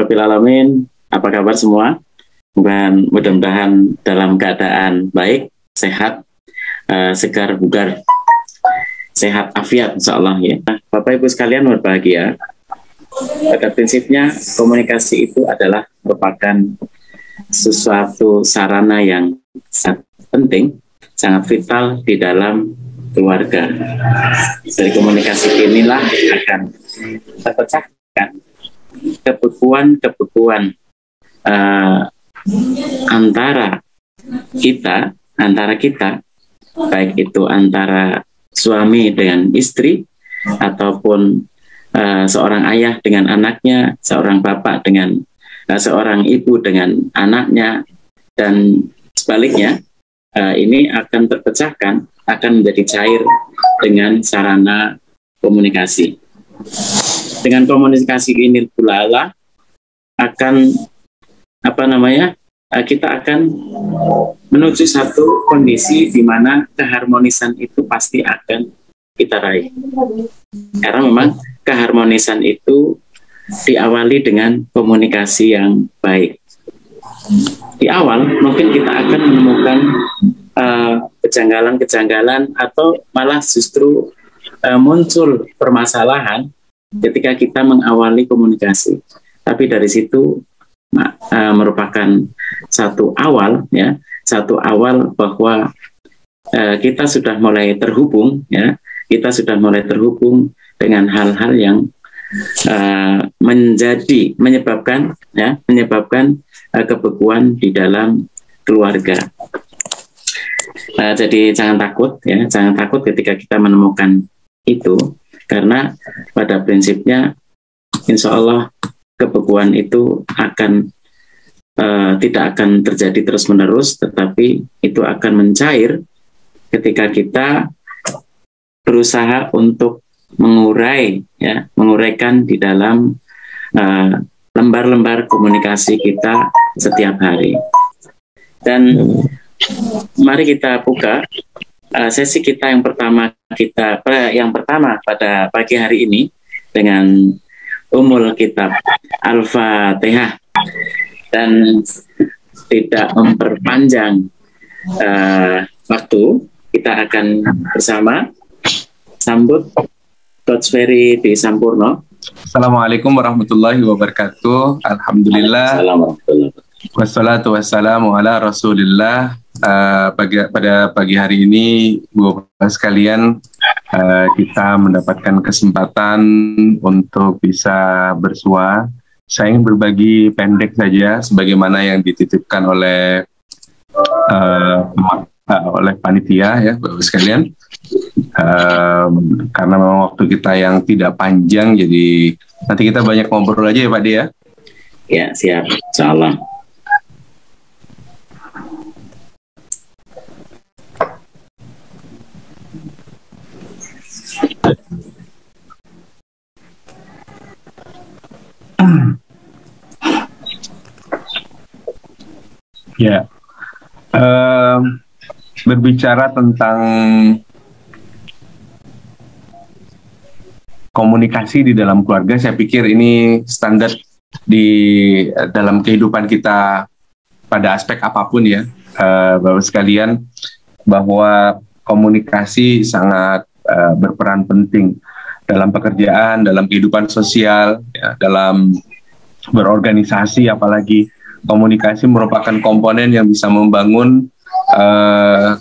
Alhamdulillahirabbil alamin. Apa kabar semua? Dan mudah-mudahan dalam keadaan baik, sehat, segar, bugar, sehat, afiat, insya Allah ya. Nah, Bapak Ibu sekalian berbahagia. Pada prinsipnya komunikasi itu adalah merupakan sesuatu sarana yang sangat penting, sangat vital di dalam keluarga. Dari komunikasi inilah akan terpecahkan kebekuan antara kita, baik itu antara suami dengan istri, ataupun seorang ayah dengan anaknya, seorang bapak dengan seorang ibu dengan anaknya, dan sebaliknya. Ini akan terpecahkan, akan menjadi cair dengan sarana komunikasi. Dengan komunikasi ini pula lah akan kita akan menuju satu kondisi di mana keharmonisan itu pasti akan kita raih. Karena memang keharmonisan itu diawali dengan komunikasi yang baik. Di awal mungkin kita akan menemukan kejanggalan-kejanggalan atau malah justru muncul permasalahan ketika kita mengawali komunikasi. Tapi dari situ merupakan satu awal bahwa kita sudah mulai terhubung ya, kita sudah mulai terhubung dengan hal-hal yang menyebabkan kebekuan di dalam keluarga. Jadi jangan takut ketika kita menemukan itu, karena pada prinsipnya insya Allah kebekuan itu tidak akan terjadi terus-menerus, tetapi itu akan mencair ketika kita berusaha untuk menguraikan di dalam lembar-lembar komunikasi kita setiap hari. Dan mari kita buka sesi kita yang pertama pada pagi hari ini dengan Ummul Kitab Al-Fatihah. Dan tidak memperpanjang waktu, kita akan bersama sambut Coach Ferry di Sampurno. Assalamualaikum warahmatullahi wabarakatuh. Alhamdulillah. Wassalatu wassalamu ala rasulillah. Pada pagi hari ini, Bapak sekalian, kita mendapatkan kesempatan untuk bisa bersua. Saya ingin berbagi pendek saja, sebagaimana yang dititipkan oleh panitia ya, Bapak sekalian. Karena memang waktu kita yang tidak panjang, jadi nanti kita banyak ngobrol aja ya Pak Dia. Ya, siap, insyaallah. Ya, berbicara tentang komunikasi di dalam keluarga, saya pikir ini standar di dalam kehidupan kita pada aspek apapun ya, Bapak sekalian, bahwa komunikasi sangat berperan penting dalam pekerjaan, dalam kehidupan sosial, ya, dalam berorganisasi, apalagi komunikasi merupakan komponen yang bisa membangun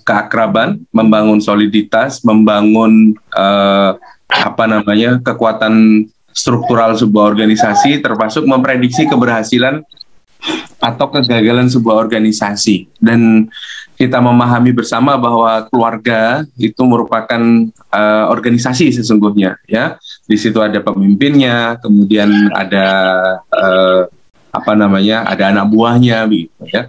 keakraban, membangun soliditas, membangun kekuatan struktural sebuah organisasi, termasuk memprediksi keberhasilan atau kegagalan sebuah organisasi. Dan kita memahami bersama bahwa keluarga itu merupakan organisasi sesungguhnya ya. Di situ ada pemimpinnya, kemudian ada ada anak buahnya begitu ya,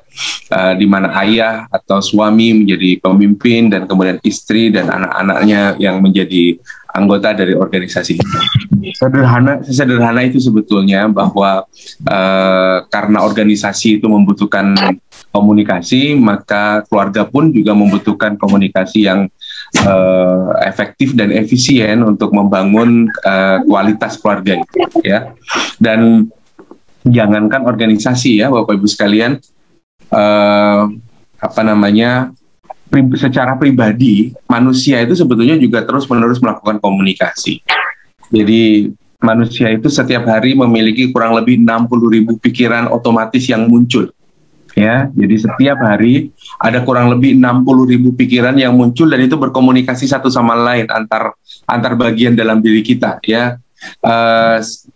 di mana ayah atau suami menjadi pemimpin dan kemudian istri dan anak-anaknya yang menjadi anggota dari organisasi. Sesederhana itu sebetulnya, bahwa karena organisasi itu membutuhkan komunikasi, maka keluarga pun juga membutuhkan komunikasi yang efektif dan efisien untuk membangun kualitas keluarga itu ya. Dan jangankan organisasi ya Bapak Ibu sekalian, secara pribadi manusia itu sebetulnya juga terus-menerus melakukan komunikasi. Jadi manusia itu setiap hari memiliki kurang lebih 60.000 pikiran otomatis yang muncul. Ya, jadi setiap hari ada kurang lebih 60.000 pikiran yang muncul dan itu berkomunikasi satu sama lain antar bagian dalam diri kita. Ya,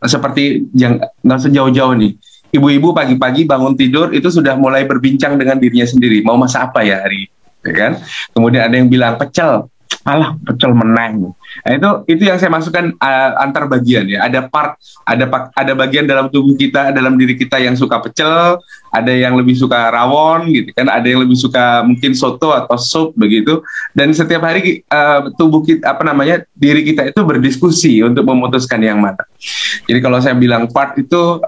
seperti yang nggak sejauh-jauh nih. Ibu-ibu pagi-pagi bangun tidur itu sudah mulai berbincang dengan dirinya sendiri. Mau masak apa ya hari? Ya kan? Kemudian ada yang bilang pecel. Alah, pecel meneng. Nah, itu yang saya masukkan antar bagian ya. Ada bagian dalam tubuh kita, dalam diri kita yang suka pecel, ada yang lebih suka rawon gitu kan, ada yang lebih suka mungkin soto atau sup begitu. Dan setiap hari tubuh kita diri kita itu berdiskusi untuk memutuskan yang mana. Jadi kalau saya bilang part itu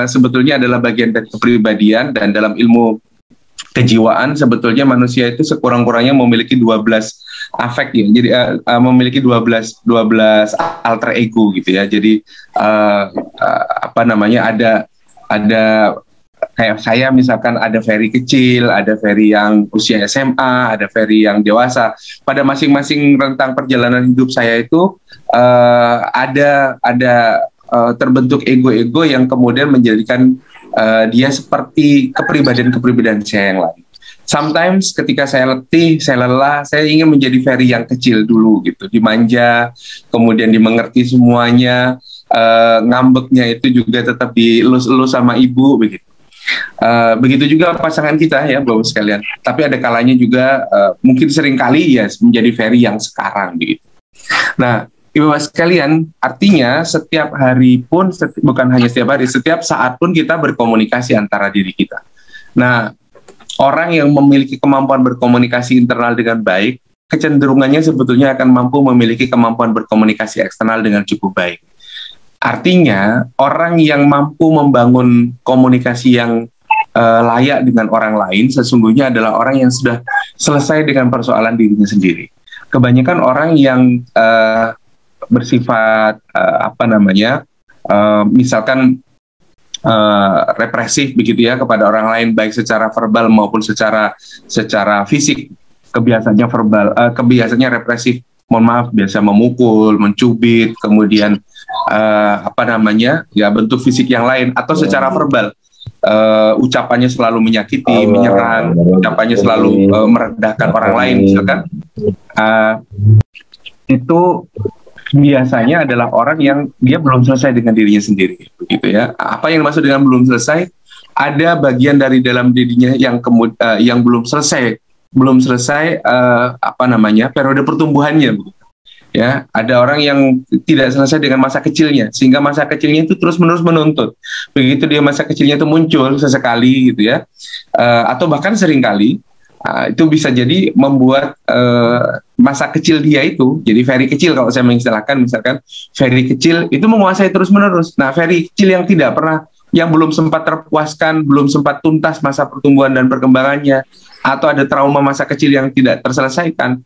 sebetulnya adalah bagian dari kepribadian, dan dalam ilmu kejiwaan sebetulnya manusia itu sekurang-kurangnya memiliki 12 afek ya. Jadi memiliki 12 alter ego gitu ya. Jadi ada kayak saya misalkan ada Ferry kecil, ada Ferry yang usia SMA, ada Ferry yang dewasa. Pada masing-masing rentang perjalanan hidup saya itu ada terbentuk ego-ego yang kemudian menjadikan dia seperti kepribadian saya yang lain. Sometimes ketika saya letih, saya lelah, saya ingin menjadi Ferry yang kecil dulu gitu, dimanja, kemudian dimengerti semuanya, ngambeknya itu juga tetap dielus-elus sama ibu begitu. Begitu juga pasangan kita ya Bapak sekalian. Tapi ada kalanya juga mungkin sering kali ya menjadi Ferry yang sekarang begitu. Nah, Ibu Bapak sekalian, artinya setiap hari pun, bukan hanya setiap hari, setiap saat pun kita berkomunikasi antara diri kita. Nah, orang yang memiliki kemampuan berkomunikasi internal dengan baik, kecenderungannya sebetulnya akan mampu memiliki kemampuan berkomunikasi eksternal dengan cukup baik. Artinya, orang yang mampu membangun komunikasi yang layak dengan orang lain, sesungguhnya adalah orang yang sudah selesai dengan persoalan dirinya sendiri. Kebanyakan orang yang bersifat misalkan represif begitu ya kepada orang lain, baik secara verbal maupun secara fisik, kebiasaannya represif, mohon maaf, biasa memukul, mencubit, kemudian bentuk fisik yang lain, atau secara verbal ucapannya selalu menyakiti, menyerang, ucapannya selalu merendahkan orang lain misalkan, itu biasanya adalah orang yang dia belum selesai dengan dirinya sendiri, begitu ya. Apa yang dimaksud dengan belum selesai? Ada bagian dari dalam dirinya yang belum selesai periode pertumbuhannya, begitu. Ya, ada orang yang tidak selesai dengan masa kecilnya, sehingga masa kecilnya itu terus-menerus menuntut. Begitu dia masa kecilnya itu muncul sesekali, gitu ya, atau bahkan seringkali. Itu bisa jadi membuat masa kecil dia itu jadi Ferry kecil, kalau saya mengistilahkan, misalkan Ferry kecil itu menguasai terus-menerus. Nah, Ferry kecil yang tidak pernah, yang belum sempat terpuaskan, belum sempat tuntas masa pertumbuhan dan perkembangannya, atau ada trauma masa kecil yang tidak terselesaikan,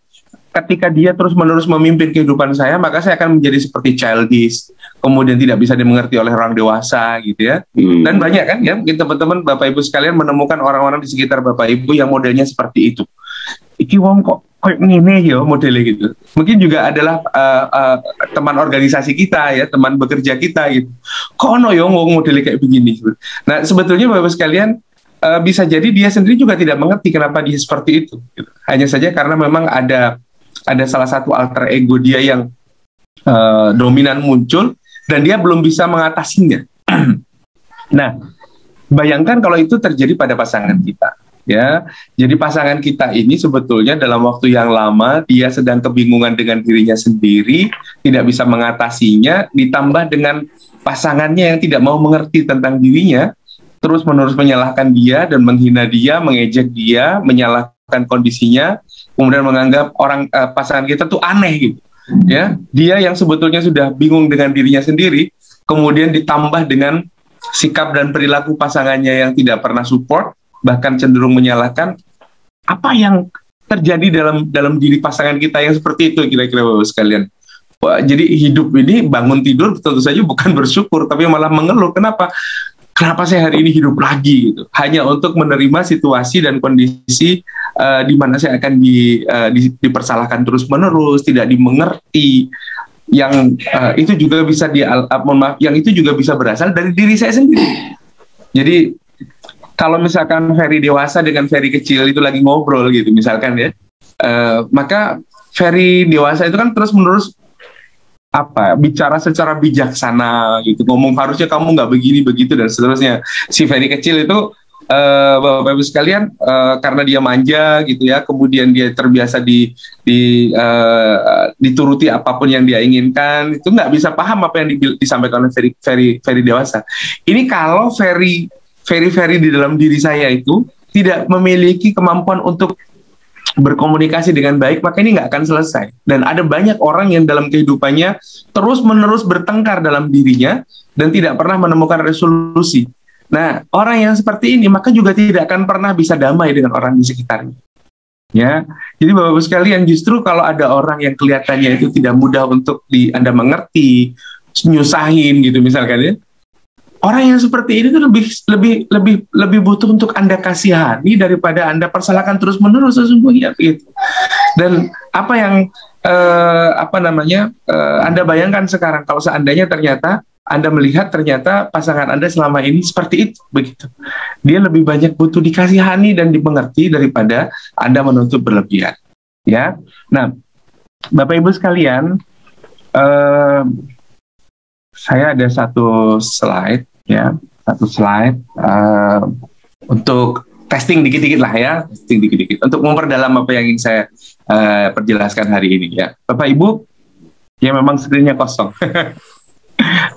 ketika dia terus-menerus memimpin kehidupan saya, maka saya akan menjadi seperti childish, kemudian tidak bisa dimengerti oleh orang dewasa gitu ya. Dan banyak kan ya, mungkin teman-teman Bapak Ibu sekalian menemukan orang-orang di sekitar Bapak Ibu yang modelnya seperti itu. Iki wong kok kayak gini ya modelnya gitu. Mungkin juga adalah teman organisasi kita ya, teman bekerja kita gitu. Kok ono ya wong modelnya kayak begini gitu. Nah, sebetulnya Bapak sekalian, bisa jadi dia sendiri juga tidak mengerti kenapa dia seperti itu gitu. Hanya saja karena memang ada salah satu alter ego dia yang dominan muncul dan dia belum bisa mengatasinya. Nah, bayangkan kalau itu terjadi pada pasangan kita, ya. Jadi pasangan kita ini sebetulnya dalam waktu yang lama dia sedang kebingungan dengan dirinya sendiri, tidak bisa mengatasinya, ditambah dengan pasangannya yang tidak mau mengerti tentang dirinya, terus-menerus menyalahkan dia dan menghina dia, mengejek dia, menyalahkan kondisinya, kemudian menganggap pasangan kita tuh aneh gitu. Ya, dia yang sebetulnya sudah bingung dengan dirinya sendiri, kemudian ditambah dengan sikap dan perilaku pasangannya yang tidak pernah support, bahkan cenderung menyalahkan. Apa yang terjadi dalam diri pasangan kita yang seperti itu kira-kira Bapak sekalian? Wah, jadi hidup ini bangun tidur tentu saja bukan bersyukur, tapi malah mengeluh. Kenapa? kenapa saya hari ini hidup lagi gitu, hanya untuk menerima situasi dan kondisi di mana saya akan dipersalahkan terus-menerus, tidak dimengerti, yang itu juga bisa yang itu juga bisa berasal dari diri saya sendiri. Jadi kalau misalkan Ferry dewasa dengan Ferry kecil itu lagi ngobrol gitu misalkan ya, maka Ferry dewasa itu kan terus-menerus bicara secara bijaksana gitu, ngomong harusnya kamu nggak begini begitu dan seterusnya. Si Ferry kecil itu Bapak-Ibu sekalian, karena dia manja gitu ya, kemudian dia terbiasa dituruti apapun yang dia inginkan, itu nggak bisa paham apa yang disampaikan oleh Ferry dewasa. Ini kalau Ferry di dalam diri saya itu tidak memiliki kemampuan untuk berkomunikasi dengan baik, maka ini nggak akan selesai. Dan ada banyak orang yang dalam kehidupannya terus-menerus bertengkar dalam dirinya dan tidak pernah menemukan resolusi. Nah, orang yang seperti ini maka juga tidak akan pernah bisa damai dengan orang di sekitarnya. Ya, jadi Bapak-Ibu sekalian, justru kalau ada orang yang kelihatannya itu tidak mudah untuk Anda mengerti, nyusahin gitu misalkan ya, orang yang seperti ini tuh lebih butuh untuk Anda kasihani daripada Anda persalahkan terus-menerus sesungguhnya gitu. Dan apa yang Anda bayangkan sekarang kalau seandainya ternyata Anda melihat ternyata pasangan Anda selama ini seperti itu begitu. Dia lebih banyak butuh dikasihani dan dimengerti daripada Anda menuntut berlebihan. Ya. Nah, Bapak Ibu sekalian, saya ada satu slide ya, untuk testing dikit-dikit lah ya, testing dikit-dikit untuk memperdalam apa yang ingin saya perjelaskan hari ini ya. Bapak Ibu, ya memang screen-nya kosong.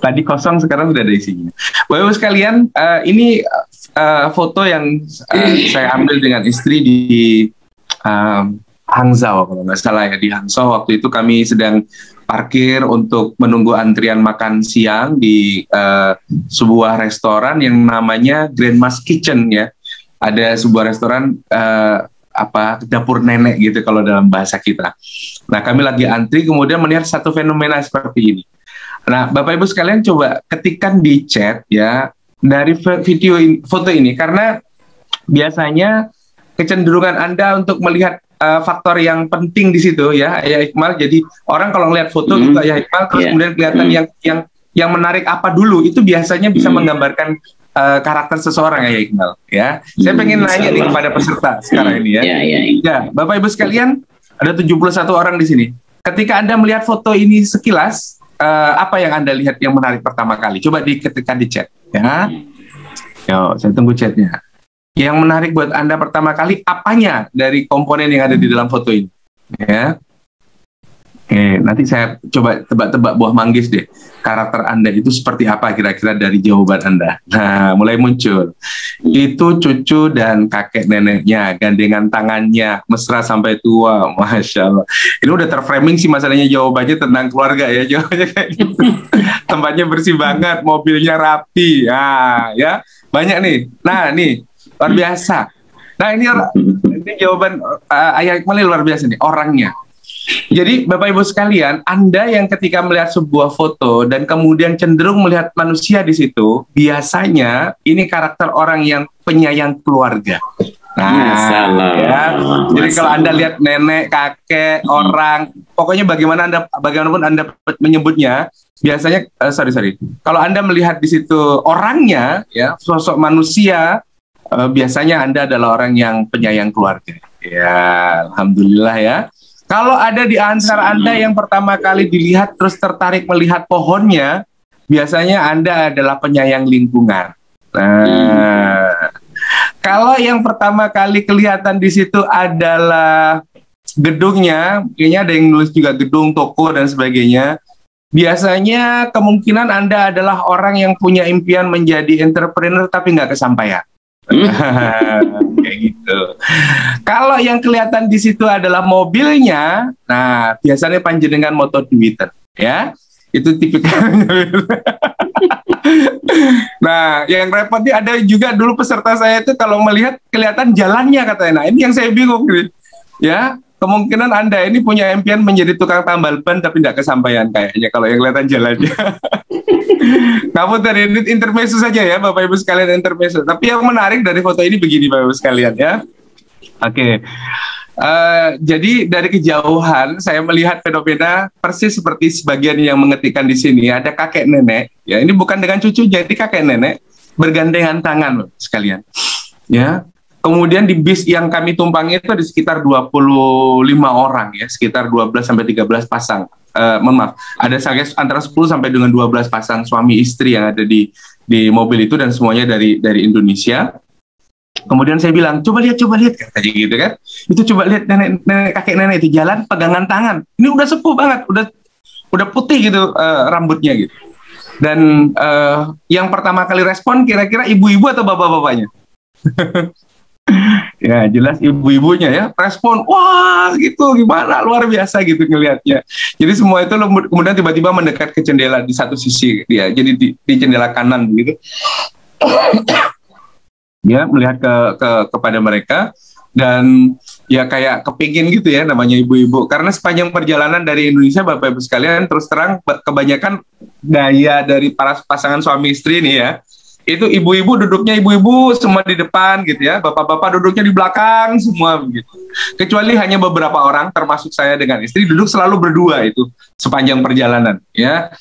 Tadi kosong, sekarang sudah ada isinya. Bapak Ibu sekalian, ini foto yang saya ambil dengan istri di Hangzhou, kalau nggak salah ya, di Hangzhou. Waktu itu kami sedang parkir untuk menunggu antrian makan siang di sebuah restoran yang namanya Grandma's Kitchen ya. Ada sebuah restoran dapur nenek gitu kalau dalam bahasa kita. Nah, kami lagi antri, kemudian melihat satu fenomena seperti ini. Nah, Bapak Ibu sekalian coba ketikkan di chat ya dari foto ini, karena biasanya kecenderungan Anda untuk melihat faktor yang penting di situ ya, Ayah Iqmal. Jadi orang kalau ngelihat foto gitu Ayah Iqmal, terus kemudian kelihatan yang menarik apa dulu, itu biasanya bisa menggambarkan karakter seseorang Ayah Iqmal ya. Saya pengen nanya nih kepada peserta sekarang ini ya. Ya, Bapak Ibu sekalian, ada 71 orang di sini. Ketika Anda melihat foto ini sekilas, apa yang Anda lihat yang menarik pertama kali? Coba diketikkan di chat ya. Yo, saya tunggu chatnya. Yang menarik buat Anda pertama kali apanya dari komponen yang ada di dalam foto ini? Ya. Oke, nanti saya coba tebak-tebak buah manggis deh. Karakter Anda itu seperti apa kira-kira dari jawaban Anda? Nah, mulai muncul. Itu cucu dan kakek neneknya, gandengan tangannya, mesra sampai tua. Masya Allah. Ini udah terframing sih masalahnya, jawabannya tentang keluarga ya. Jawabannya kayak gitu. Tempatnya bersih banget, mobilnya rapi. Nah, ya, banyak nih. Nah, nih, luar biasa. Nah, ini jawaban Ayah Iqmal luar biasa nih, orangnya. Jadi Bapak Ibu sekalian, Anda yang ketika melihat sebuah foto dan kemudian cenderung melihat manusia di situ, biasanya ini karakter orang yang penyayang keluarga. Nah, ya. Jadi kalau Anda lihat nenek, kakek, orang, pokoknya bagaimanapun Anda menyebutnya, biasanya kalau Anda melihat di situ orangnya, ya, sosok manusia, biasanya Anda adalah orang yang penyayang keluarga. Ya, alhamdulillah ya. Kalau ada di antara Anda yang pertama kali dilihat terus tertarik melihat pohonnya, biasanya Anda adalah penyayang lingkungan. Nah, kalau yang pertama kali kelihatan di situ adalah gedungnya, kayaknya ada yang nulis juga gedung, toko, dan sebagainya, biasanya kemungkinan Anda adalah orang yang punya impian menjadi entrepreneur tapi nggak kesampaian. Kayak gitu. Kalau yang kelihatan di situ adalah mobilnya, nah biasanya panjenengan motor duitan, ya. Itu tipikalnya. Nah, yang repotnya ada juga dulu peserta saya itu kalau melihat kelihatan jalannya katanya. Nah, ini yang saya bingung gitu. Ya, kemungkinan Anda ini punya impian menjadi tukang tambal ban tapi nggak kesampaian kayaknya kalau yang kelihatan jalannya. Kamu tadi intermezzo saja ya Bapak Ibu sekalian, intermezzo. Tapi yang menarik dari foto ini begini Bapak Ibu sekalian ya. Oke. Jadi dari kejauhan saya melihat fenomena persis seperti sebagian yang mengetikkan di sini, ada kakek nenek ya, ini bukan dengan cucu, jadi kakek nenek bergandengan tangan Bapak sekalian. Ya. Kemudian di bis yang kami tumpangi itu ada sekitar 25 orang ya, sekitar 12 sampai 13 pasang. Maaf, ada antara 10 sampai dengan 12 pasang suami istri yang ada di mobil itu, dan semuanya dari Indonesia. Kemudian saya bilang, coba lihat kayak gitu kan. Itu coba lihat kakek nenek itu jalan pegangan tangan. Ini udah sepuh banget, udah putih gitu rambutnya gitu. Dan yang pertama kali respon kira-kira ibu-ibu atau bapak-bapaknya? Ya jelas ibu-ibunya ya, respon wah gitu, gimana, luar biasa gitu ngelihatnya. Jadi semua itu kemudian tiba-tiba mendekat ke jendela di satu sisi dia, jadi di jendela kanan begitu. Ya melihat kepada mereka, dan ya kayak kepingin gitu ya, namanya ibu-ibu, karena sepanjang perjalanan dari Indonesia Bapak Ibu sekalian, terus terang kebanyakan gaya dari para pasangan suami istri ini ya, itu ibu-ibu duduknya ibu-ibu semua di depan gitu ya, bapak-bapak duduknya di belakang semua begitu. Kecuali hanya beberapa orang termasuk saya dengan istri duduk selalu berdua itu sepanjang perjalanan ya.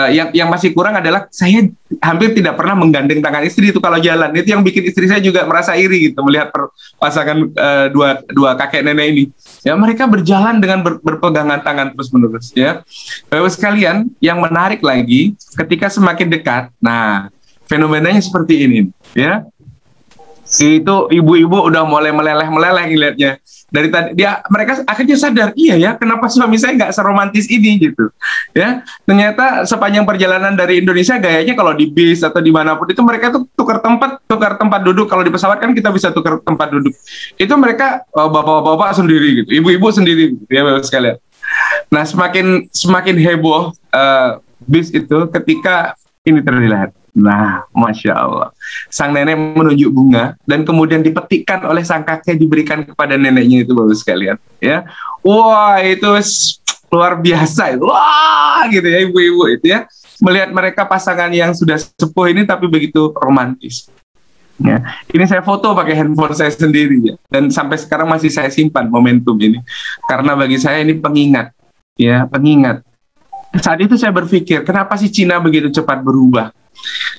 Yang masih kurang adalah saya hampir tidak pernah menggandeng tangan istri itu kalau jalan. Itu yang bikin istri saya juga merasa iri gitu melihat pasangan dua kakek nenek ini. Ya mereka berjalan dengan berpegangan tangan terus-menerus ya. Bapak sekalian, yang menarik lagi ketika semakin dekat, nah fenomenanya seperti ini ya. Itu ibu-ibu udah mulai meleleh ngelihatnya. Dari tadi mereka akhirnya sadar, iya ya, kenapa suami saya nggak seromantis ini gitu ya. Ternyata sepanjang perjalanan dari Indonesia gayanya kalau di bis atau dimanapun itu mereka tuh tukar tempat duduk. Kalau di pesawat kan kita bisa tukar tempat duduk, itu mereka bapak-bapak sendiri gitu, ibu-ibu sendiri gitu, ya Bapak sekalian. Nah semakin heboh bis itu ketika ini terlihat. Nah, Masya Allah, sang nenek menunjuk bunga dan kemudian dipetikkan oleh sang kakek, diberikan kepada neneknya itu Bapak sekalian ya. Wah itu luar biasa itu, wah gitu ya ibu-ibu itu ya, melihat mereka pasangan yang sudah sepuh ini tapi begitu romantis ya. Ini saya foto pakai handphone saya sendiri ya, dan sampai sekarang masih saya simpan momentum ini karena bagi saya ini pengingat ya, pengingat. Saat itu saya berpikir, kenapa sih Cina begitu cepat berubah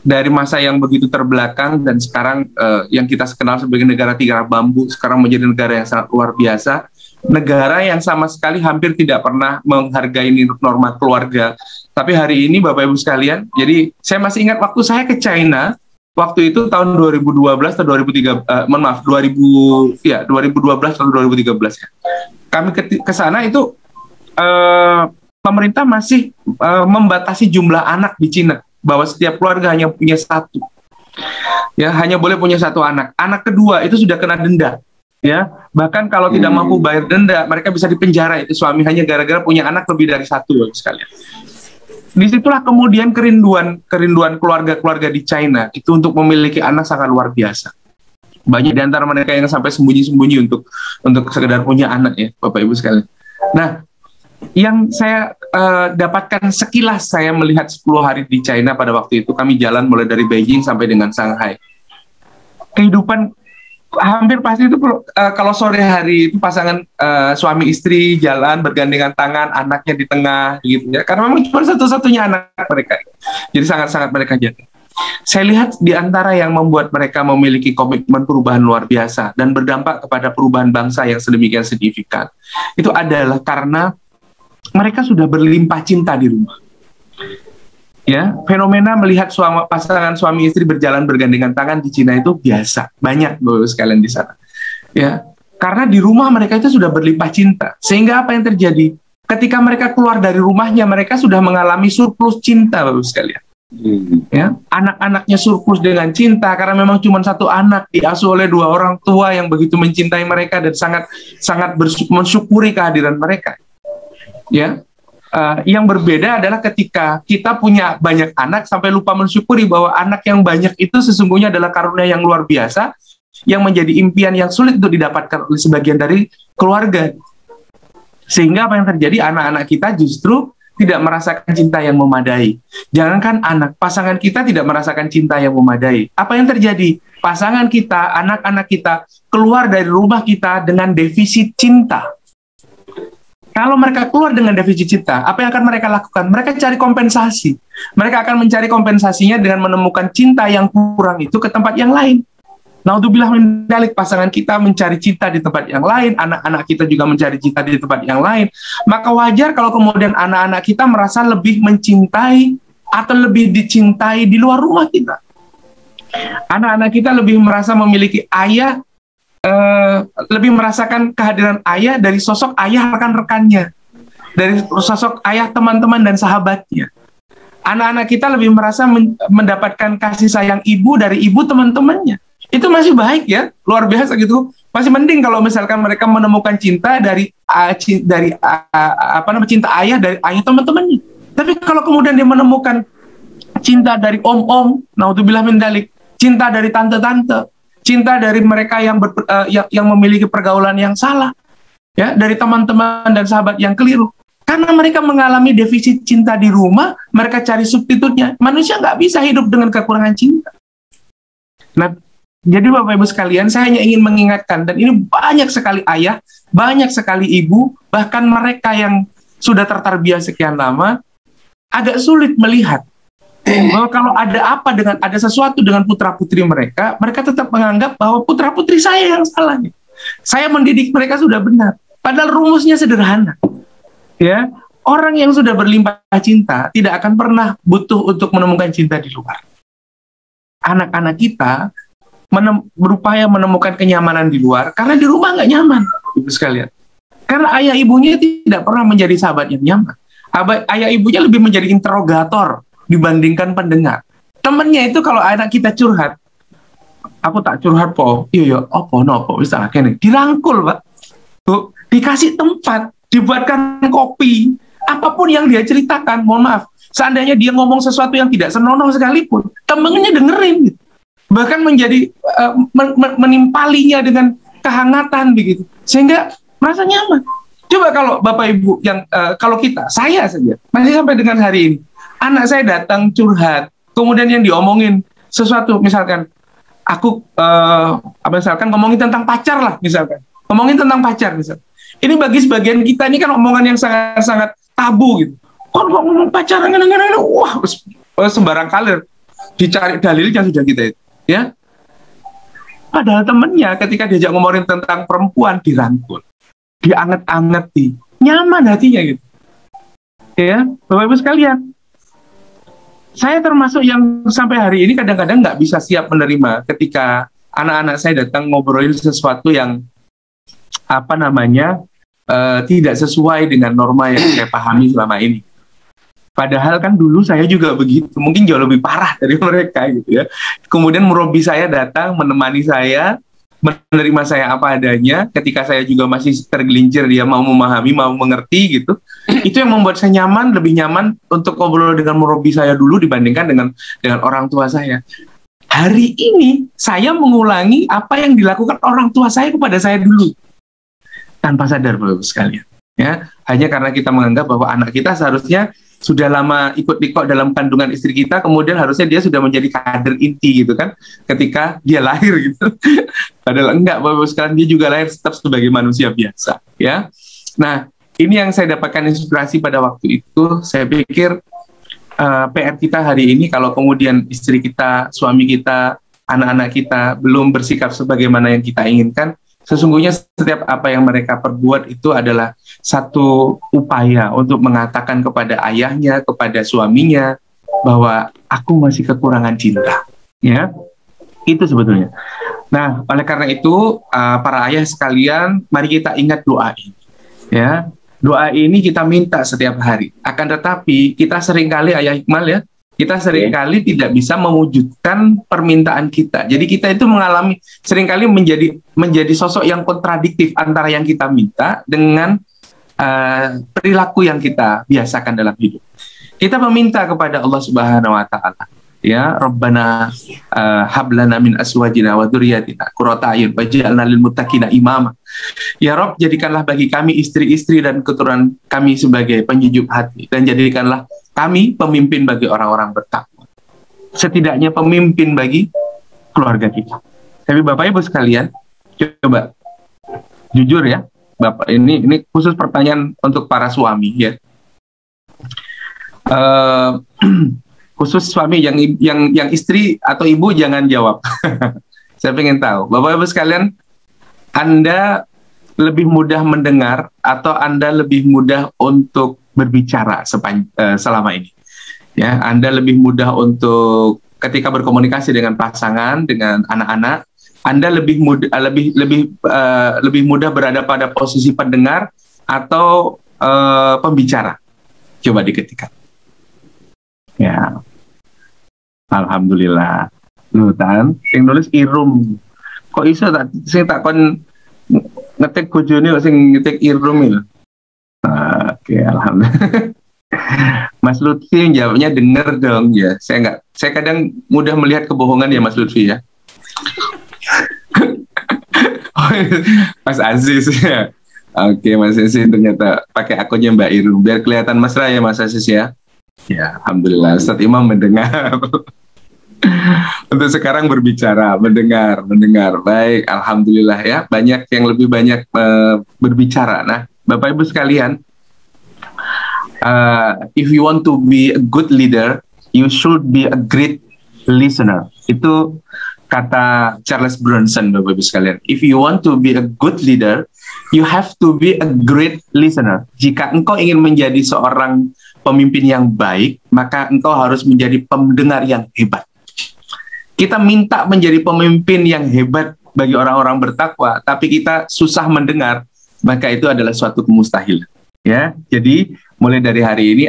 dari masa yang begitu terbelakang, dan sekarang yang kita kenal sebagai negara tirai bambu sekarang menjadi negara yang sangat luar biasa, negara yang sama sekali hampir tidak pernah menghargai norma keluarga. Tapi hari ini Bapak Ibu sekalian, jadi saya masih ingat waktu saya ke China, waktu itu tahun 2012 atau 2012 atau 2013 ya. Kami ke sana itu pemerintah masih membatasi jumlah anak di Cina, bahwa setiap keluarga hanya punya satu, ya hanya boleh punya satu anak. Anak kedua itu sudah kena denda, ya bahkan kalau tidak mampu bayar denda mereka bisa dipenjara itu suami, hanya gara-gara punya anak lebih dari satu sekalian. Disitulah kemudian kerinduan keluarga-keluarga di China itu untuk memiliki anak sangat luar biasa. Banyak di antara mereka yang sampai sembunyi-sembunyi untuk sekedar punya anak ya Bapak Ibu sekalian. Nah, yang saya dapatkan sekilas saya melihat 10 hari di China pada waktu itu, kami jalan mulai dari Beijing sampai dengan Shanghai. Kehidupan hampir pasti itu kalau sore hari itu pasangan suami istri jalan bergandengan tangan, anaknya di tengah gitu ya, karena memang cuma satu-satunya anak mereka. Jadi sangat-sangat mereka jaga. Saya lihat di antara yang membuat mereka memiliki komitmen perubahan luar biasa dan berdampak kepada perubahan bangsa yang sedemikian signifikan, itu adalah karena mereka sudah berlimpah cinta di rumah. Ya, fenomena melihat pasangan suami istri berjalan bergandengan tangan di Cina itu biasa, banyak Bapak sekalian di sana. Ya, karena di rumah mereka itu sudah berlimpah cinta. Sehingga apa yang terjadi? Ketika mereka keluar dari rumahnya, mereka sudah mengalami surplus cinta Bapak sekalian. Ya, anak-anaknya surplus dengan cinta karena memang cuma satu anak, diasuh oleh dua orang tua yang begitu mencintai mereka dan sangat mensyukuri kehadiran mereka. Ya, yang berbeda adalah ketika kita punya banyak anak sampai lupa mensyukuri bahwa anak yang banyak itu sesungguhnya adalah karunia yang luar biasa yang menjadi impian yang sulit untuk didapatkan oleh sebagian dari keluarga. Sehingga apa yang terjadi, anak-anak kita justru tidak merasakan cinta yang memadai. Jangankan anak, pasangan kita tidak merasakan cinta yang memadai. Apa yang terjadi? Pasangan kita, anak-anak kita keluar dari rumah kita dengan defisit cinta. Kalau mereka keluar dengan defisit cinta, apa yang akan mereka lakukan? Mereka cari kompensasi. Mereka akan mencari kompensasinya dengan menemukan cinta yang kurang itu ke tempat yang lain. Naudzubillah min dzalik, pasangan kita mencari cinta di tempat yang lain, anak-anak kita juga mencari cinta di tempat yang lain. Maka wajar kalau kemudian anak-anak kita merasa lebih mencintai atau lebih dicintai di luar rumah kita. Anak-anak kita lebih merasa memiliki ayah, lebih merasakan kehadiran ayah dari sosok ayah rekan-rekannya, dari sosok ayah teman-teman dan sahabatnya. Anak-anak kita lebih merasa mendapatkan kasih sayang ibu dari ibu teman-temannya. Itu masih baik ya, luar biasa gitu. Masih mending kalau misalkan mereka menemukan cinta dari cinta ayah dari ayah teman-temannya. Tapi kalau kemudian dia menemukan cinta dari om-om, naudzubillah min dzalik, cinta dari tante-tante, cinta dari mereka yang memiliki pergaulan yang salah, ya, dari teman-teman dan sahabat yang keliru. Karena mereka mengalami defisit cinta di rumah, mereka cari substitutnya. Manusia nggak bisa hidup dengan kekurangan cinta. Nah, jadi Bapak Ibu sekalian, saya hanya ingin mengingatkan, dan ini banyak sekali ayah, banyak sekali ibu, bahkan mereka yang sudah tertarbiah sekian lama, agak sulit melihat bahwa kalau ada sesuatu dengan putra-putri mereka, mereka tetap menganggap bahwa putra-putri saya yang salah. Saya mendidik mereka sudah benar. Padahal rumusnya sederhana. Ya, orang yang sudah berlimpah cinta tidak akan pernah butuh untuk menemukan cinta di luar. Anak-anak kita berupaya menemukan kenyamanan di luar karena di rumah nggak nyaman, Ibu sekalian. Karena ayah ibunya tidak pernah menjadi sahabat yang nyaman. Ayah ibunya lebih menjadi interrogator dibandingkan pendengar. Temennya itu kalau anak kita curhat, aku tak curhat po, iya opo nopo bisa kene, dirangkul Pak, Bu, dikasih tempat, dibuatkan kopi, apapun yang dia ceritakan, mohon maaf, seandainya dia ngomong sesuatu yang tidak senonoh sekalipun, temennya dengerin gitu. Bahkan menjadi menimpalinya dengan kehangatan begitu, sehingga merasa nyaman. Coba kalau Bapak Ibu yang kalau saya saja masih sampai dengan hari ini, anak saya datang curhat, kemudian yang diomongin sesuatu, misalkan aku misalkan ngomongin tentang pacar lah, misalkan ngomongin tentang pacar, misalkan ini bagi sebagian kita ini kan omongan yang sangat-sangat tabu gitu. Kok ngomong pacaran, wah sembarang kalir, dicari dalilnya sudah kita itu. Ya, padahal temennya ketika diajak ngomongin tentang perempuan dirangkul, dianget-angeti, nyaman hatinya gitu. Ya, Bapak Ibu sekalian, saya termasuk yang sampai hari ini kadang-kadang nggak bisa siap menerima ketika anak-anak saya datang ngobrolin sesuatu yang tidak sesuai dengan norma yang saya pahami selama ini. Padahal kan dulu saya juga begitu, mungkin jauh lebih parah dari mereka gitu ya. Kemudian murabi saya datang menemani saya, menerima saya apa adanya, ketika saya juga masih tergelincir, dia mau memahami, mau mengerti gitu. Itu yang membuat saya nyaman, lebih nyaman untuk ngobrol dengan murabi saya dulu dibandingkan dengan orang tua saya. Hari ini saya mengulangi apa yang dilakukan orang tua saya kepada saya dulu. Tanpa sadar Bapak sekalian. Ya, hanya karena kita menganggap bahwa anak kita seharusnya sudah lama ikut-ikut dalam kandungan istri kita, kemudian harusnya dia sudah menjadi kader inti gitu kan, ketika dia lahir gitu. Padahal enggak, Bapak sekalian, dia juga lahir tetap sebagai manusia biasa. Ya, nah ini yang saya dapatkan inspirasi pada waktu itu. Saya pikir PR kita hari ini, kalau kemudian istri kita, suami kita, anak-anak kita belum bersikap sebagaimana yang kita inginkan, sesungguhnya setiap apa yang mereka perbuat itu adalah satu upaya untuk mengatakan kepada ayahnya, kepada suaminya, bahwa aku masih kekurangan cinta. Ya, itu sebetulnya. Nah, oleh karena itu, para ayah sekalian, mari kita ingat doa ini. Ya, doa ini kita minta setiap hari. Akan tetapi, kita seringkali, Ayah Iqmal ya, kita seringkali tidak bisa mewujudkan permintaan kita. Jadi kita itu seringkali menjadi sosok yang kontradiktif antara yang kita minta dengan perilaku yang kita biasakan dalam hidup. Kita meminta kepada Allah Subhanahu wa Ta'ala, ya Rabbana hablana min aswajina wa dzurriyyatina qurrata a'yun waj'alna lil muttaqina imama. Ya Rob, jadikanlah bagi kami istri-istri dan keturunan kami sebagai penyejuk hati, dan jadikanlah kami pemimpin bagi orang-orang bertakwa, setidaknya pemimpin bagi keluarga kita. Tapi Bapak Ibu sekalian, coba jujur ya, Bapak, ini khusus pertanyaan untuk para suami ya. Khusus suami, yang istri atau ibu jangan jawab. Saya pengen tahu, Bapak Ibu sekalian, Anda lebih mudah mendengar atau Anda lebih mudah untuk berbicara selama ini? Ya, Anda lebih mudah untuk ketika berkomunikasi dengan pasangan, dengan anak-anak, Anda lebih mudah berada pada posisi pendengar atau pembicara? Coba diketikkan. Ya, alhamdulillah. Lu tan, yang nulis Irum. Kok iso tak sing tak kon ngetik bojone kok sing ngetik Irum ya. Oke, alhamdulillah. Mas Lutfi jawabnya denger dong ya. Saya kadang mudah melihat kebohongan ya Mas Lutfi ya. Mas Aziz ya. Oke, Mas Aziz ternyata pakai akunnya Mbak Irum biar kelihatan mesra ya Mas Aziz ya. Ya, alhamdulillah Ustadz Imam mendengar. Untuk sekarang berbicara, mendengar. Baik, alhamdulillah ya. Banyak yang lebih banyak berbicara. Nah, Bapak Ibu sekalian, if you want to be a good leader, you should be a great listener. Itu kata Charles Bronson, Bapak Ibu sekalian. If you want to be a good leader, you have to be a great listener. Jika engkau ingin menjadi seorang pemimpin yang baik, maka engkau harus menjadi pendengar yang hebat. Kita minta menjadi pemimpin yang hebat bagi orang-orang bertakwa, tapi kita susah mendengar, maka itu adalah suatu kemustahilan. Ya, jadi mulai dari hari ini,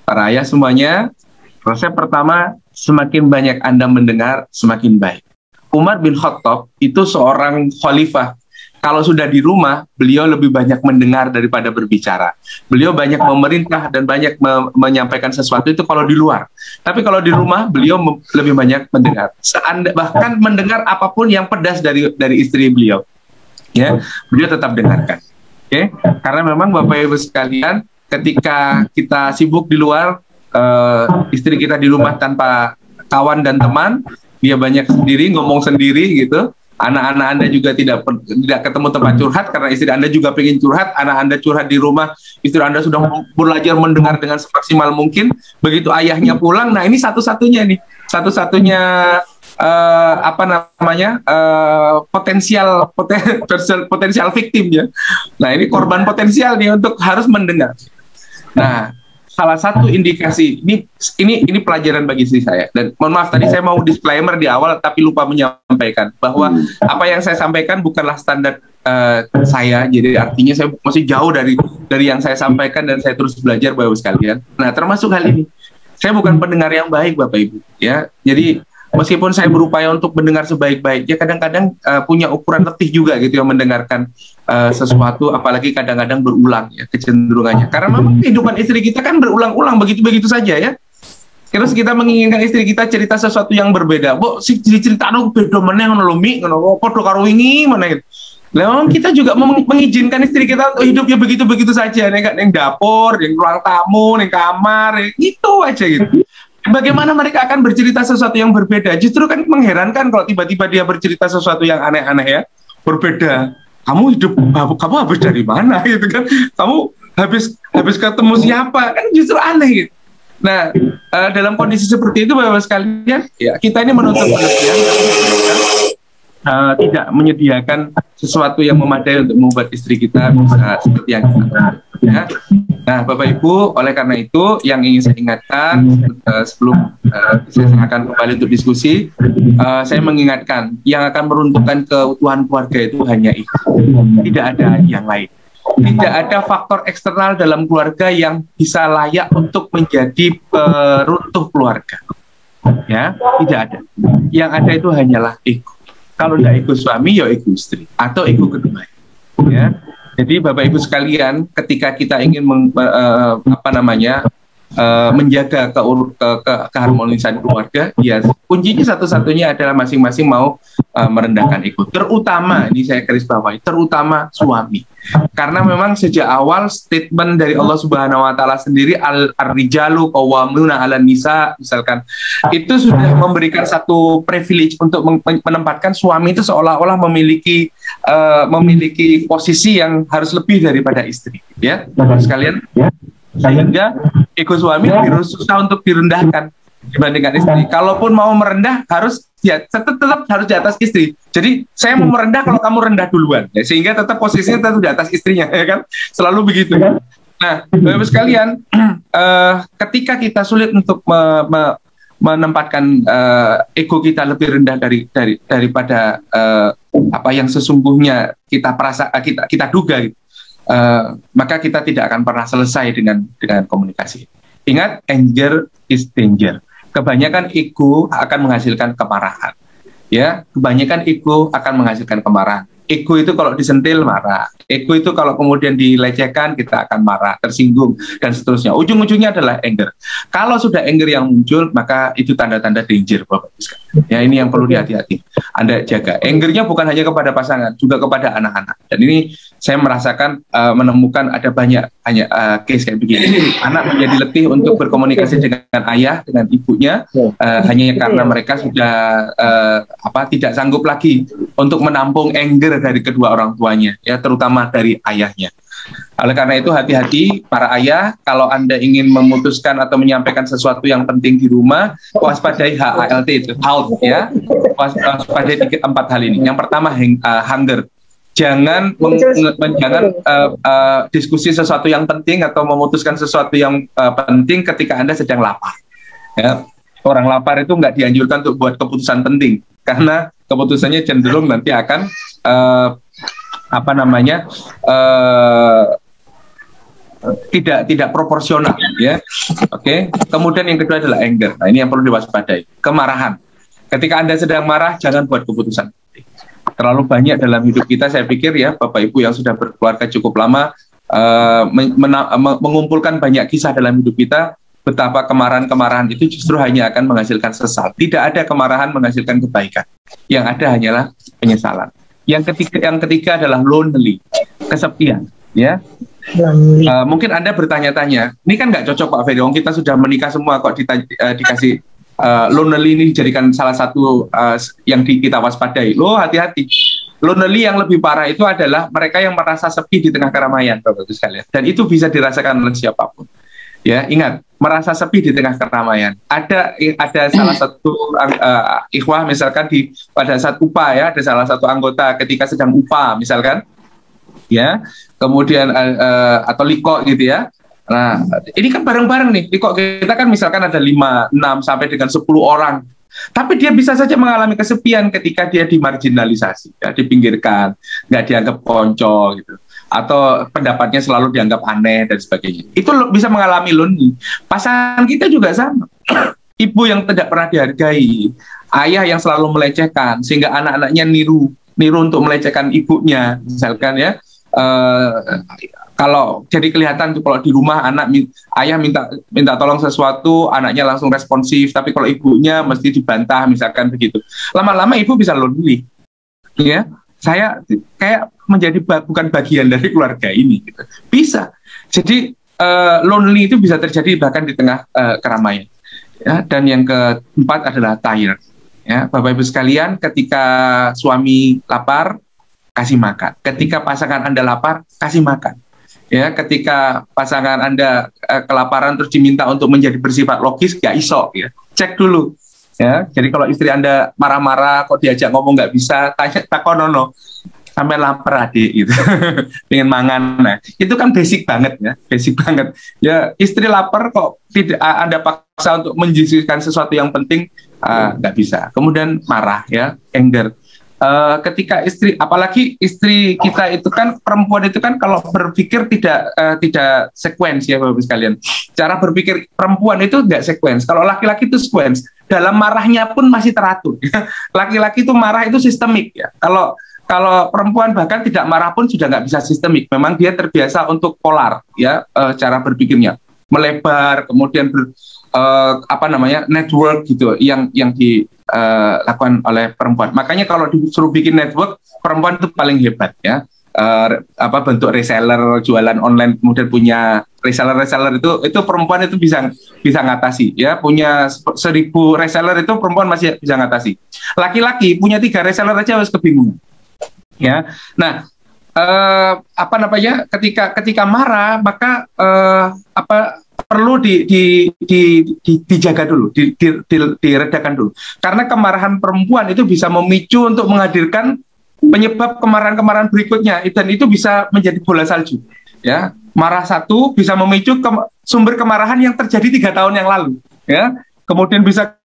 para ayah semuanya, resep pertama, semakin banyak Anda mendengar, semakin baik. Umar bin Khattab itu seorang khalifah. Kalau sudah di rumah, beliau lebih banyak mendengar daripada berbicara. Beliau banyak memerintah dan banyak menyampaikan sesuatu itu kalau di luar. Tapi kalau di rumah, beliau lebih banyak mendengar. Bahkan mendengar apapun yang pedas dari istri beliau. Ya, beliau tetap dengarkan. Oke? Karena memang Bapak Ibu sekalian, ketika kita sibuk di luar, istri kita di rumah tanpa kawan dan teman, dia banyak sendiri, ngomong sendiri gitu. Anak-anak Anda juga tidak ketemu tempat curhat karena istri Anda juga pengen curhat. Anak Anda curhat di rumah, istri Anda sudah belajar mendengar dengan semaksimal mungkin. Begitu ayahnya pulang, nah ini satu-satunya potensial victim ya. Nah ini korban potensial nih untuk harus mendengar. Nah, salah satu indikasi ini pelajaran bagi istri saya, dan mohon maaf tadi saya mau disclaimer di awal tapi lupa menyampaikan bahwa apa yang saya sampaikan bukanlah standar saya, jadi artinya saya masih jauh dari yang saya sampaikan dan saya terus belajar Bapak Ibu sekalian. Nah, termasuk hal ini, saya bukan pendengar yang baik Bapak Ibu ya, jadi meskipun saya berupaya untuk mendengar sebaik-baiknya, kadang-kadang punya ukuran letih juga gitu ya mendengarkan sesuatu, apalagi kadang-kadang berulang ya kecenderungannya. Karena memang kehidupan istri kita kan berulang-ulang begitu-begitu saja ya. Terus kita menginginkan istri kita cerita sesuatu yang berbeda. Bu, si cerita no beda meneh ngono lho Mi, ngono padha karo wingi meneh. Lah memang kita juga mengizinkan istri kita untuk hidupnya begitu-begitu saja, ning dapur, ning ruang tamu, ning kamar, gitu aja gitu. Bagaimana mereka akan bercerita sesuatu yang berbeda? Justru kan mengherankan kalau tiba-tiba dia bercerita sesuatu yang aneh-aneh ya, berbeda. Kamu habis dari mana gitu kan? Kamu habis ketemu siapa? Kan justru aneh gitu. Nah, dalam kondisi seperti itu Bapak sekalian, ya kita ini menuntut pengertian, tidak menyediakan sesuatu yang memadai untuk membuat istri kita bisa seperti yang kita ya. Nah, Bapak Ibu, oleh karena itu yang ingin saya ingatkan sebelum saya serahkan kembali untuk diskusi, saya mengingatkan yang akan meruntuhkan keutuhan keluarga itu hanya itu, tidak ada yang lain. Tidak ada faktor eksternal dalam keluarga yang bisa layak untuk menjadi peruntuh keluarga. Ya, tidak ada. Yang ada itu hanyalah ego. Kalau tidak ego suami, ya ego istri atau ego kedua. Ya. Jadi Bapak Ibu sekalian, ketika kita ingin menjaga keharmonisan keluarga, ya kuncinya satu-satunya adalah masing-masing mau merendahkan ego. Terutama, ini saya garis bawahi, terutama suami. Karena memang sejak awal statement dari Allah Subhanahu wa taala sendiri, ar-rijalu qawwamuna 'alan nisa, misalkan, itu sudah memberikan satu privilege untuk menempatkan suami itu seolah-olah memiliki posisi yang harus lebih daripada istri, ya, Bapak sekalian. Sehingga ego suami lebih susah untuk direndahkan dibandingkan istri. Kalaupun mau merendah harus tetap harus di atas istri. Jadi saya mau merendah kalau kamu rendah duluan, ya, sehingga tetap posisinya tetap di atas istrinya, ya kan? Selalu begitu. Nah, Bapak sekalian, ketika kita sulit untuk menempatkan ego kita lebih rendah daripada apa yang sesungguhnya kita duga, gitu. Maka kita tidak akan pernah selesai dengan komunikasi. Ingat, anger is danger. Kebanyakan ego akan menghasilkan kemarahan. Ya, kebanyakan ego akan menghasilkan kemarahan. Ego itu kalau disentil marah. Ego itu kalau kemudian dilecehkan kita akan marah, tersinggung, dan seterusnya. Ujung-ujungnya adalah anger. Kalau sudah anger yang muncul, maka itu tanda-tanda danger, Bapak. Ya, ini yang perlu dihati-hati. Anda jaga. Angernya bukan hanya kepada pasangan, juga kepada anak-anak. Dan ini saya merasakan menemukan ada banyak case kayak begini. Anak menjadi letih untuk berkomunikasi dengan ayah, dengan ibunya, hanya karena mereka sudah tidak sanggup lagi untuk menampung anger dari kedua orang tuanya, ya, terutama dari ayahnya. Oleh karena itu, hati-hati para ayah, kalau Anda ingin memutuskan atau menyampaikan sesuatu yang penting di rumah, waspadai HALT itu, halt, ya. Waspadai 4 hal ini. Yang pertama, hunger. Jangan diskusi sesuatu yang penting atau memutuskan sesuatu yang penting ketika Anda sedang lapar. Ya. Orang lapar itu nggak dianjurkan untuk buat keputusan penting, karena keputusannya cenderung nanti akan tidak proporsional, ya. Oke. Kemudian yang kedua adalah anger. Nah, ini yang perlu diwaspadai, kemarahan. Ketika Anda sedang marah, jangan buat keputusan. Terlalu banyak dalam hidup kita, saya pikir, ya, Bapak Ibu yang sudah berkeluarga cukup lama, mengumpulkan banyak kisah dalam hidup kita, betapa kemarahan-kemarahan itu justru hanya akan menghasilkan sesal. Tidak ada kemarahan menghasilkan kebaikan. Yang ada hanyalah penyesalan. Yang ketiga adalah lonely, kesepian, ya. Mungkin Anda bertanya-tanya, ini kan nggak cocok Pak Ferry, kita sudah menikah semua kok dikasih lonely ini dijadikan salah satu yang kita waspadai. Loh, hati-hati. Lonely yang lebih parah itu adalah mereka yang merasa sepi di tengah keramaian, Bapak-Ibu sekalian. Dan itu bisa dirasakan oleh siapapun. Ya, ingat, merasa sepi di tengah keramaian. Ada salah satu ikhwah misalkan pada saat UPA, ya, ada salah satu anggota ketika sedang UPA misalkan, ya, kemudian atau liko gitu, ya. Nah, ini kan bareng-bareng nih. Liko kita kan misalkan ada 5, 6 sampai dengan 10 orang. Tapi dia bisa saja mengalami kesepian ketika dia dimarginalisasi, ya, dipinggirkan, nggak dianggap konco gitu. Atau pendapatnya selalu dianggap aneh dan sebagainya. Itu bisa mengalami lonely. Pasangan kita juga sama. Ibu yang tidak pernah dihargai, ayah yang selalu melecehkan, sehingga anak-anaknya niru untuk melecehkan ibunya, misalkan, ya. Kalau jadi kelihatan tuh kalau di rumah ayah minta tolong sesuatu, anaknya langsung responsif, tapi kalau ibunya mesti dibantah, misalkan begitu. Lama-lama ibu bisa lonely, ya. Saya kayak menjadi bukan bagian dari keluarga ini, gitu. Bisa. Jadi lonely itu bisa terjadi bahkan di tengah keramaian. Ya. Dan yang keempat adalah tired. Ya, Bapak Ibu sekalian, ketika suami lapar, kasih makan. Ketika pasangan Anda lapar, kasih makan. Ya, ketika pasangan Anda kelaparan terus diminta untuk menjadi bersifat logis, ya iso, ya. Cek dulu. Ya, jadi kalau istri Anda marah-marah, kok diajak ngomong nggak bisa, takonono, sampai lapar adik, gitu, pengen mangan. Nah, itu kan basic banget, ya, basic banget. Ya, istri lapar kok tidak Anda paksa untuk menjadikan sesuatu yang penting, nggak bisa. Kemudian marah, ya, anger. Ketika apalagi istri kita itu kan, perempuan itu kan kalau berpikir tidak sekuens, ya Bapak sekalian. Cara berpikir perempuan itu nggak sekuens. Kalau laki-laki itu sekuens. Dalam marahnya pun masih teratur. Laki-laki itu marah itu sistemik, ya. Kalau perempuan bahkan tidak marah pun sudah nggak bisa sistemik. Memang dia terbiasa untuk polar, ya, cara berpikirnya. melebar, kemudian network gitu yang dilakukan oleh perempuan. Makanya kalau disuruh bikin network, perempuan itu paling hebat ya. Bentuk reseller, jualan online, kemudian punya reseller itu perempuan itu bisa ngatasi ya. Punya 1.000 reseller itu perempuan masih bisa ngatasi. Laki-laki punya 3 reseller aja harus kebingungan ya. Nah, ketika marah maka perlu dijaga dulu, diredakan dulu. Karena kemarahan perempuan itu bisa memicu untuk menghadirkan penyebab kemarahan-kemarahan berikutnya, dan itu bisa menjadi bola salju. Ya, marah satu bisa memicu sumber kemarahan yang terjadi 3 tahun yang lalu. Ya, kemudian bisa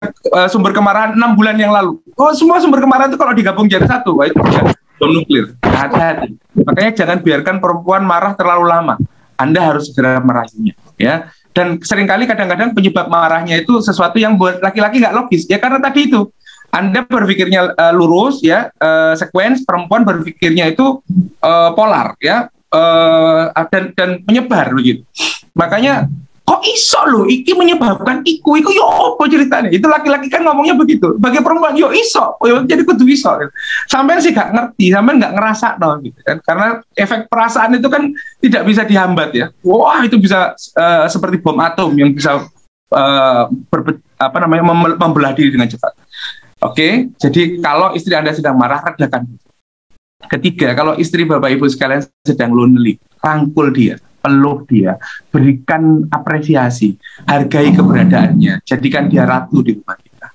sumber kemarahan 6 bulan yang lalu. Oh, semua sumber kemarahan itu kalau digabung jadi satu, itu bisa bom nuklir. Hati-hati. Makanya jangan biarkan perempuan marah terlalu lama. Anda harus segera meraihnya. Ya. Dan seringkali kadang-kadang penyebab marahnya itu sesuatu yang buat laki-laki nggak logis. Ya karena tadi itu, Anda berpikirnya lurus, ya, sekuens, perempuan berpikirnya itu polar, ya, dan menyebar begitu. Makanya kok iso lo, iki menyebabkan iku yo apa ceritanya? Itu laki-laki kan ngomongnya begitu. Bagi perempuan yo iso, jadi kudu iso. Sampai sih nggak ngerti, sampai nggak ngerasa dong, gitu kan? Karena efek perasaan itu kan tidak bisa dihambat ya. Wah itu bisa seperti bom atom yang bisa membelah diri dengan cepat. Oke, jadi kalau istri Anda sedang marah, redakan. Ketiga, kalau istri Bapak Ibu sekalian sedang lonely, rangkul dia, peluk dia, berikan apresiasi, hargai keberadaannya, jadikan dia ratu di rumah kita.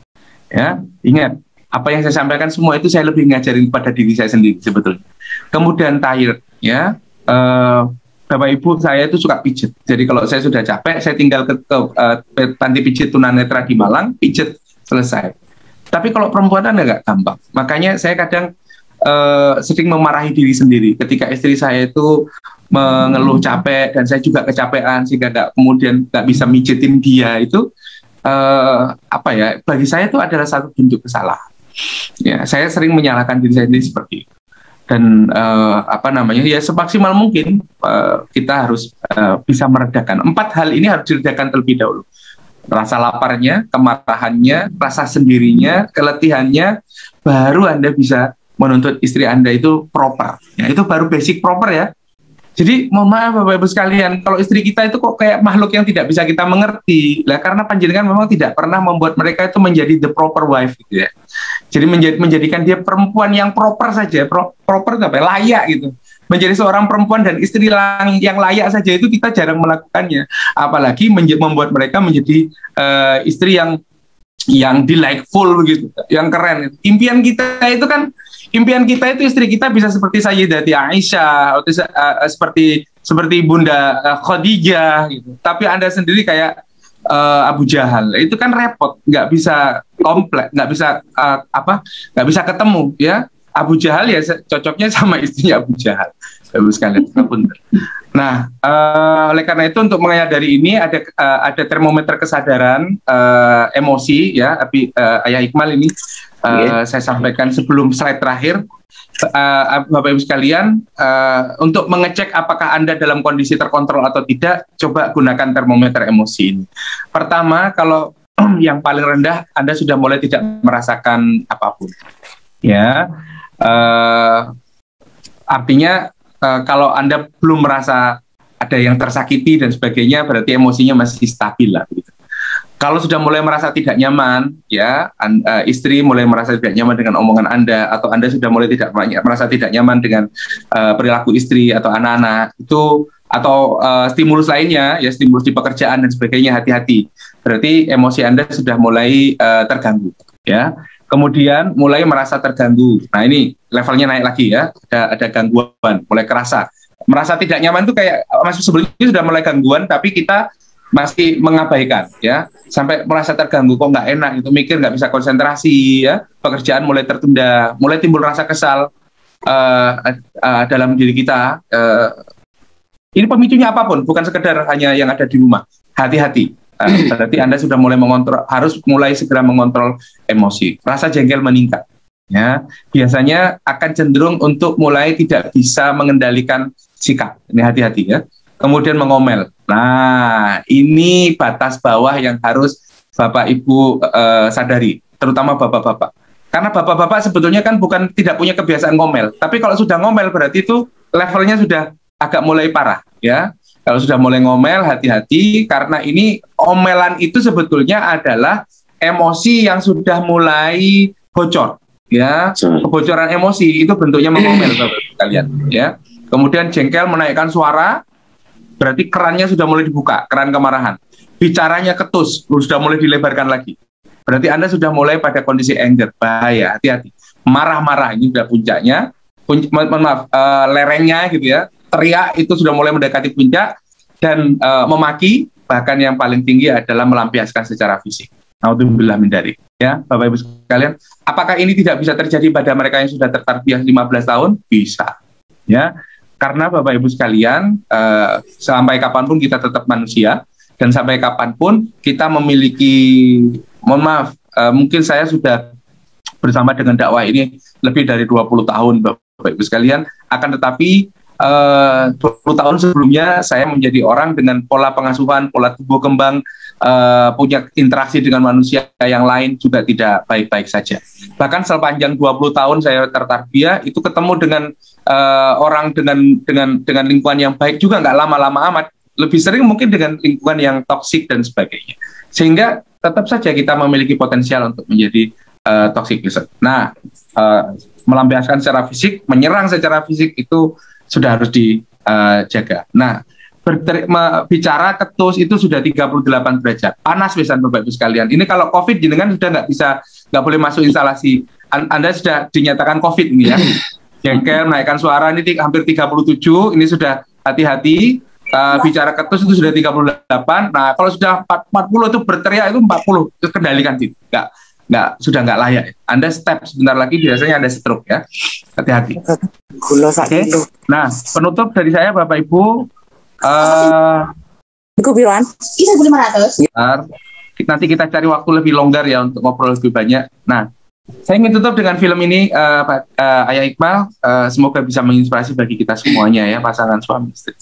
Ya, ingat, apa yang saya sampaikan semua itu saya lebih ngajarin pada diri saya sendiri sebetulnya. Kemudian tired, ya, Bapak Ibu saya itu suka pijet. Jadi kalau saya sudah capek, saya tinggal ke panti pijit tunanetra di Malang, pijet, selesai. Tapi kalau perempuan kan nggak gampang. Makanya saya kadang sering memarahi diri sendiri ketika istri saya itu mengeluh capek dan saya juga kecapean sehingga kemudian nggak bisa mijitin dia itu bagi saya itu adalah satu bentuk kesalahan. Ya, saya sering menyalahkan diri saya sendiri seperti itu. Dan ya semaksimal mungkin kita harus bisa meredakan 4 hal ini, harus diredakan terlebih dahulu. Rasa laparnya, kemarahannya, rasa sendirinya, keletihannya, baru Anda bisa menuntut istri Anda itu proper. Ya, itu baru basic proper ya. Jadi mohon maaf Bapak Ibu sekalian, kalau istri kita itu kok kayak makhluk yang tidak bisa kita mengerti. Lah karena panjenengan memang tidak pernah membuat mereka itu menjadi the proper wife gitu ya. Jadi menjadikan dia perempuan yang proper saja, proper apa? Layak gitu. Menjadi seorang perempuan dan istri yang layak saja itu kita jarang melakukannya. Apalagi membuat mereka menjadi istri yang delightful begitu, yang keren. Impian kita itu istri kita bisa seperti Sayyidati Aisyah, seperti Bunda Khadijah gitu. Tapi Anda sendiri kayak Abu Jahal. Itu kan repot, nggak bisa komplek, nggak bisa ketemu ya. Abu Jahal ya cocoknya sama istrinya Abu Jahal. Bagus sekali. Nah, oleh karena itu untuk menyadari ini ada termometer kesadaran emosi ya, Ayah Iqmal ini saya sampaikan sebelum slide terakhir. Bapak Ibu sekalian, untuk mengecek apakah Anda dalam kondisi terkontrol atau tidak, coba gunakan termometer emosi ini. Pertama, kalau yang paling rendah Anda sudah mulai tidak merasakan apapun. Ya. Artinya kalau Anda belum merasa ada yang tersakiti dan sebagainya, berarti emosinya masih stabil lah gitu. Kalau sudah mulai merasa tidak nyaman, ya, istri mulai merasa tidak nyaman dengan omongan Anda, atau Anda sudah mulai merasa tidak nyaman dengan perilaku istri atau anak-anak, itu atau stimulus lainnya, ya, stimulus di pekerjaan dan sebagainya, hati-hati. Berarti emosi Anda sudah mulai terganggu, ya. Kemudian mulai merasa terganggu. Nah ini levelnya naik lagi ya, ada gangguan, mulai kerasa. Merasa tidak nyaman itu kayak masih sebelumnya sudah mulai gangguan, tapi kita masih mengabaikan ya, sampai merasa terganggu, kok nggak enak, itu mikir nggak bisa konsentrasi ya, pekerjaan mulai tertunda, mulai timbul rasa kesal dalam diri kita. Ini pemicunya apapun, bukan sekedar hanya yang ada di rumah. Hati-hati. Berarti Anda sudah mulai harus mulai segera mengontrol emosi. Rasa jengkel meningkat. Ya, biasanya akan cenderung untuk mulai tidak bisa mengendalikan sikap. Ini hati-hati ya. kemudian mengomel. Nah, ini batas bawah yang harus Bapak Ibu sadari, terutama bapak-bapak. Karena bapak-bapak sebetulnya kan bukan tidak punya kebiasaan ngomel, tapi kalau sudah ngomel berarti itu levelnya sudah agak mulai parah, ya. Kalau sudah mulai ngomel, hati-hati, karena ini omelan itu sebetulnya adalah emosi yang sudah mulai bocor, ya. Kebocoran emosi itu bentuknya mengomel, Bapak sekalian, ya. Kemudian jengkel, menaikkan suara, berarti kerannya sudah mulai dibuka, keran kemarahan. Bicaranya ketus, sudah mulai dilebarkan lagi. Berarti Anda sudah mulai pada kondisi anger, bahaya, hati-hati. Marah-marah, ini sudah puncaknya, lerengnya gitu ya, teriak itu sudah mulai mendekati puncak, dan memaki, bahkan yang paling tinggi adalah melampiaskan secara fisik. Naudzubillah min dzalik. Ya, Bapak Ibu sekalian, apakah ini tidak bisa terjadi pada mereka yang sudah tertarbiyah 15 tahun? Bisa. Ya, karena Bapak Ibu sekalian, sampai kapanpun kita tetap manusia, dan sampai kapanpun kita memiliki, mohon maaf, mungkin saya sudah bersama dengan dakwah ini lebih dari 20 tahun Bapak Ibu sekalian, akan tetapi 20 tahun sebelumnya saya menjadi orang dengan pola pengasuhan, pola tumbuh kembang, punya interaksi dengan manusia yang lain juga tidak baik-baik saja. Bahkan sepanjang 20 tahun saya tertarbiyah, itu ketemu dengan orang dengan lingkungan yang baik juga nggak lama-lama amat. Lebih sering mungkin dengan lingkungan yang toksik dan sebagainya. Sehingga tetap saja kita memiliki potensial untuk menjadi toxic person. Nah, melampiaskan secara fisik, menyerang secara fisik itu sudah harus dijaga. Nah, bicara ketus itu sudah 38 derajat. Panas besan Bapak Ibu sekalian. Ini kalau COVID jenengan sudah nggak boleh masuk instalasi. Anda sudah dinyatakan COVID ini ya. Jengkel, menaikkan suara ini hampir 37, ini sudah hati-hati. Bicara ketus itu sudah 38. Nah, kalau sudah 40 itu berteriak itu 40, itu kendalikan itu. Sudah nggak layak. Anda step sebentar lagi biasanya Anda stroke ya. Hati-hati. Okay. Nah, penutup dari saya Bapak Ibu. Iku biruan. Itu 1.500. Nanti kita cari waktu lebih longgar ya untuk ngobrol lebih banyak. Nah, saya ingin tutup dengan film ini, Ayah Iqbal. Semoga bisa menginspirasi bagi kita semuanya ya, pasangan suami istri.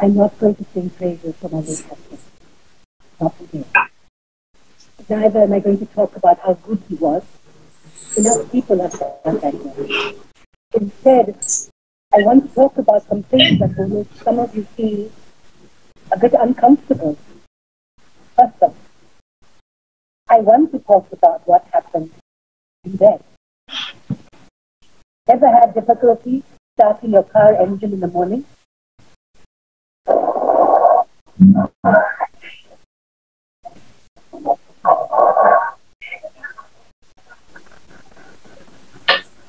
I'm not going to sing praises for my late husband. Not today. Neither am I going to talk about how good he was. Enough people have done that now. Instead, I want to talk about some things that will make some of you feel a bit uncomfortable. First of all, I want to talk about what happened in bed. Ever had difficulty starting your car engine in the morning?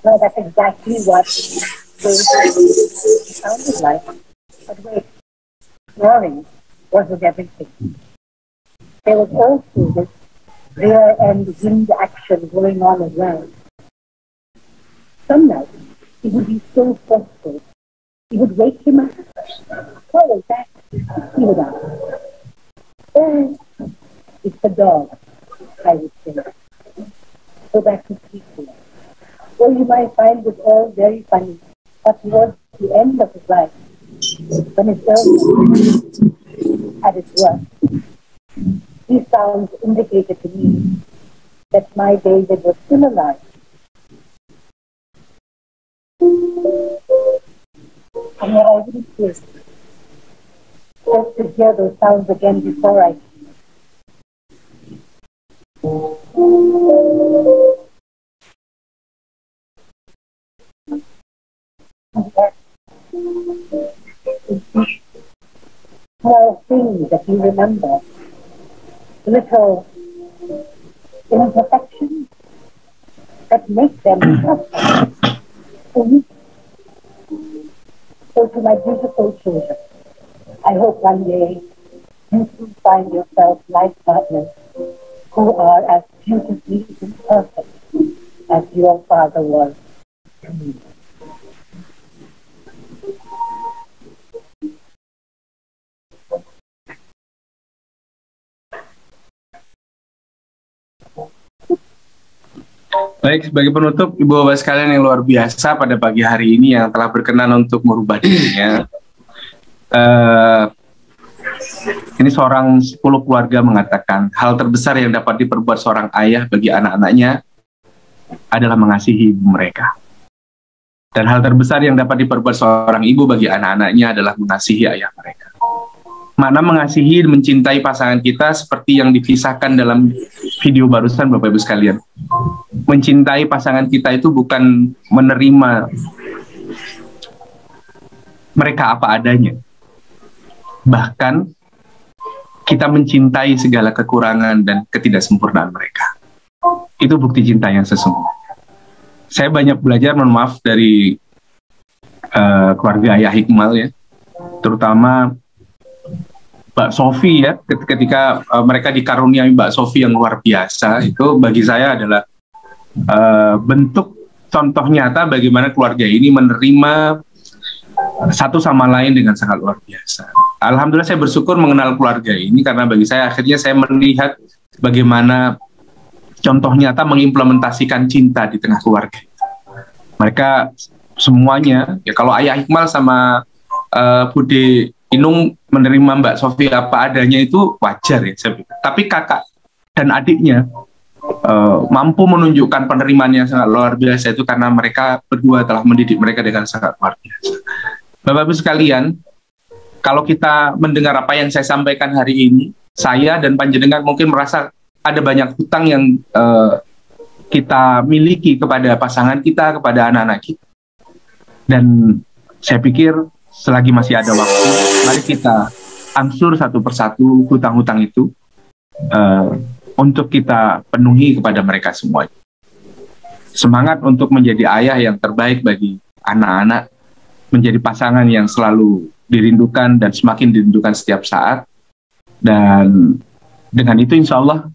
Well, that's exactly what it sounded like. But wait, snoring wasn't everything. There was also this rear end wind action going on as well. Some nights, he would be so forceful. He would wake him up. What was that? He would ask. Oh, it's the dog, I would say. Go back to sleep now. Well, you might find it all very funny, but towards the end of his life, when his illness at its worst, these sounds indicated to me that my David was still alive. And yet I wouldn't hear just to hear those sounds again before I small things that you remember, little imperfections that make them tough for you. So to my beautiful children, I hope one day you too find yourself life partners who are as beautifully imperfect as your father was to me. Baik, sebagai penutup, Ibu Bapak sekalian yang luar biasa pada pagi hari ini yang telah berkenan untuk merubah dirinya. Ini seorang 10 keluarga mengatakan, hal terbesar yang dapat diperbuat seorang ayah bagi anak-anaknya adalah mengasihi ibu mereka. Dan hal terbesar yang dapat diperbuat seorang ibu bagi anak-anaknya adalah mengasihi ayah mereka. Makna mengasihi dan mencintai pasangan kita seperti yang dikisahkan dalam video barusan Bapak Ibu sekalian. Mencintai pasangan kita itu bukan menerima mereka apa adanya. Bahkan kita mencintai segala kekurangan dan ketidaksempurnaan mereka. Itu bukti cinta yang sesungguhnya. Saya banyak belajar, mohon maaf, dari keluarga Ayah Hikmal ya, terutama Mbak Sofi ya, ketika mereka dikaruniai Mbak Sofi yang luar biasa, itu bagi saya adalah bentuk contoh nyata bagaimana keluarga ini menerima satu sama lain dengan sangat luar biasa. Alhamdulillah saya bersyukur mengenal keluarga ini karena bagi saya akhirnya saya melihat bagaimana contoh nyata mengimplementasikan cinta di tengah keluarga. Mereka semuanya, ya kalau Ayah Hikmal sama Bude Inung menerima Mbak Sofi apa adanya itu wajar ya saya pikir. Tapi kakak dan adiknya mampu menunjukkan penerimaan yang sangat luar biasa itu karena mereka berdua telah mendidik mereka dengan sangat luar biasa. Bapak-Ibu sekalian, kalau kita mendengar apa yang saya sampaikan hari ini, saya dan panjenengan mungkin merasa ada banyak hutang yang kita miliki kepada pasangan kita, kepada anak-anak kita. Dan saya pikir selagi masih ada waktu, mari kita angsur satu persatu hutang-hutang itu untuk kita penuhi kepada mereka semua. Semangat untuk menjadi ayah yang terbaik bagi anak-anak, menjadi pasangan yang selalu dirindukan dan semakin dirindukan setiap saat. Dan dengan itu insya Allah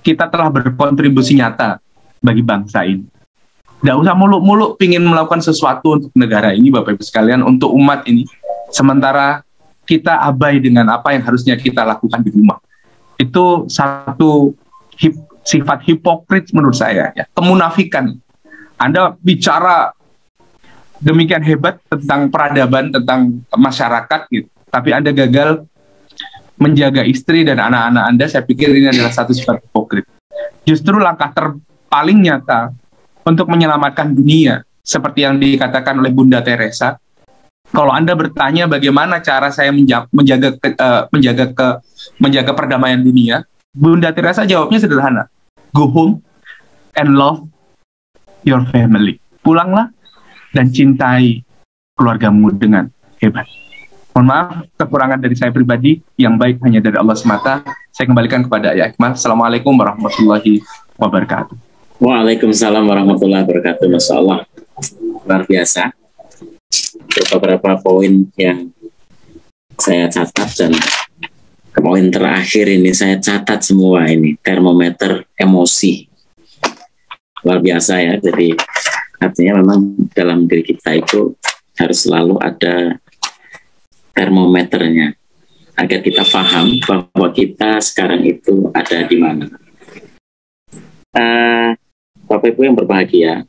kita telah berkontribusi nyata bagi bangsa ini. Nggak usah muluk-muluk pingin melakukan sesuatu untuk negara ini, Bapak Ibu sekalian, untuk umat ini. Sementara kita abai dengan apa yang harusnya kita lakukan di rumah. Itu satu sifat hipokrit menurut saya, ya. Kemunafikan. Anda bicara demikian hebat tentang peradaban, tentang masyarakat, gitu. Tapi Anda gagal menjaga istri dan anak-anak Anda. Saya pikir ini adalah satu sifat hipokrit. Justru langkah paling nyata untuk menyelamatkan dunia, seperti yang dikatakan oleh Bunda Teresa. Kalau Anda bertanya bagaimana cara saya menjaga perdamaian dunia, Bunda Teresa jawabnya sederhana. Go home and love your family. Pulanglah dan cintai keluargamu dengan hebat. Mohon maaf, kekurangan dari saya pribadi, yang baik hanya dari Allah semata. Saya kembalikan kepada Ayah Hikmal. Assalamualaikum warahmatullahi wabarakatuh. Waalaikumsalam warahmatullahi wabarakatuh. Masya Allah, luar biasa. Beberapa poin yang saya catat, dan poin terakhir ini saya catat semua, ini termometer emosi. Luar biasa ya. Jadi artinya memang dalam diri kita itu harus selalu ada termometernya agar kita paham bahwa kita sekarang itu ada di mana. Bapak Ibu yang berbahagia,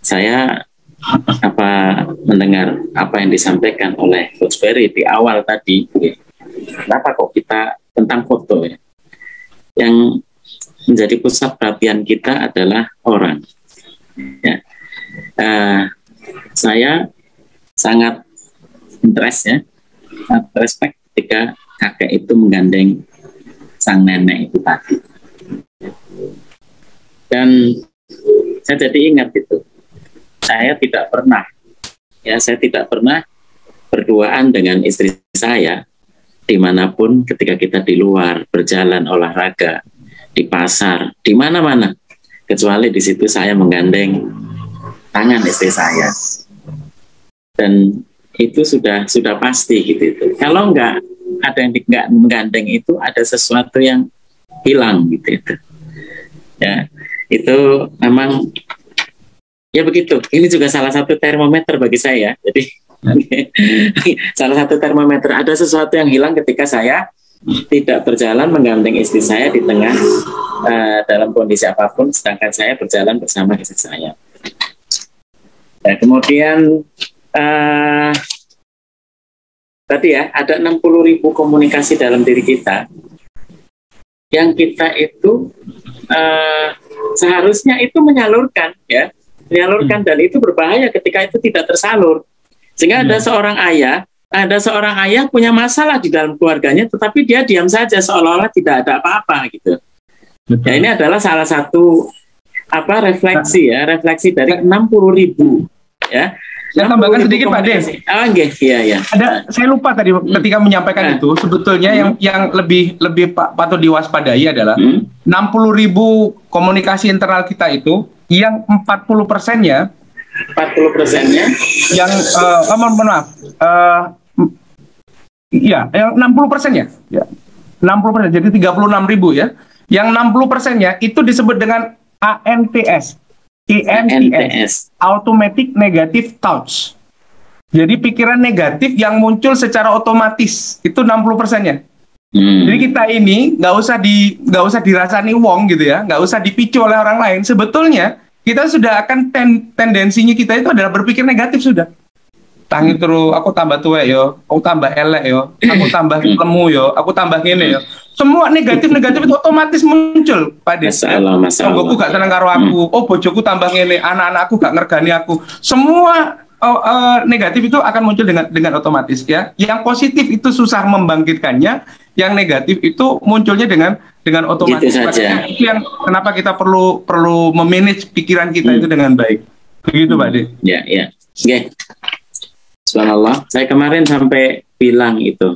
saya mendengar apa yang disampaikan oleh Coach Berry di awal tadi. Kenapa kok kita tentang foto ya? Yang menjadi pusat perhatian kita adalah orang. Ya. Saya sangat interest ya, respect ketika kakek itu menggandeng sang nenek itu tadi. Dan saya jadi ingat itu, saya tidak pernah berduaan dengan istri saya dimanapun, ketika kita di luar berjalan olahraga, di pasar, di mana-mana, kecuali di situ saya menggandeng tangan istri saya. Dan itu sudah pasti gitu itu. Kalau enggak ada yang nggak menggandeng itu, ada sesuatu yang hilang gitu itu. Ya. Itu memang ya begitu. Ini juga salah satu termometer bagi saya. Jadi salah satu termometer, ada sesuatu yang hilang ketika saya tidak berjalan mengganting istri saya di tengah dalam kondisi apapun, sedangkan saya berjalan bersama istri saya. Nah, kemudian tadi ya, ada 60.000 komunikasi dalam diri kita yang kita itu seharusnya itu menyalurkan, ya, menyalurkan, dan itu berbahaya ketika itu tidak tersalur. Sehingga ada seorang ayah punya masalah di dalam keluarganya, tetapi dia diam saja seolah-olah tidak ada apa-apa gitu. Ya, ini adalah salah satu refleksi dari 60.000, ya. Saya tambahkan sedikit Pak Den. Iya. Saya lupa tadi ketika menyampaikan itu, sebetulnya yang lebih patut diwaspadai adalah 60.000 komunikasi internal kita itu, yang 40%-nya yang yang 60%-nya, ya, 60%, jadi 36.000 ya. Yang 60%-nya itu disebut dengan ANTS. INTS, Automatic Negative Thoughts. Jadi pikiran negatif yang muncul secara otomatis, itu 60%-nya. Jadi kita ini nggak usah dirasani wong gitu ya, nggak usah dipicu oleh orang lain. Sebetulnya kita sudah akan tendensinya kita itu adalah berpikir negatif sudah. Tangi terus, aku tambah tua yo, aku tambah elek yo, aku tambah lemu yo, aku tambah gini yo. Semua negatif itu otomatis muncul pada bojoku gak seneng karo aku, bojoku tambah ngene, anak-anakku gak ngergani aku. Semua negatif itu akan muncul dengan otomatis ya. Yang positif itu susah membangkitkannya, yang negatif itu munculnya dengan otomatis. Gitu saja. Itu yang kenapa kita perlu memanage pikiran kita itu dengan baik. Begitu Pak De. Ya. Oke. Subhanallah, saya kemarin sampai bilang itu.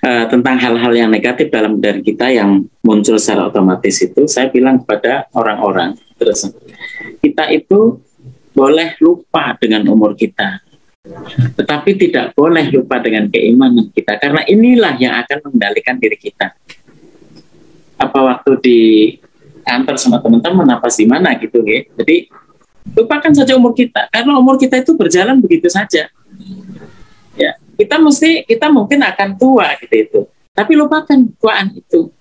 Tentang hal-hal yang negatif dalam diri kita yang muncul secara otomatis itu, saya bilang kepada orang-orang, terus kita itu boleh lupa dengan umur kita, tetapi tidak boleh lupa dengan keimanan kita, karena inilah yang akan mengendalikan diri kita. Apa waktu di kantor sama teman-teman, apa di mana gitu, jadi lupakan saja umur kita, karena umur kita itu berjalan begitu saja. Ya, kita mungkin akan tua gitu itu, tapi lupakan tuaan itu.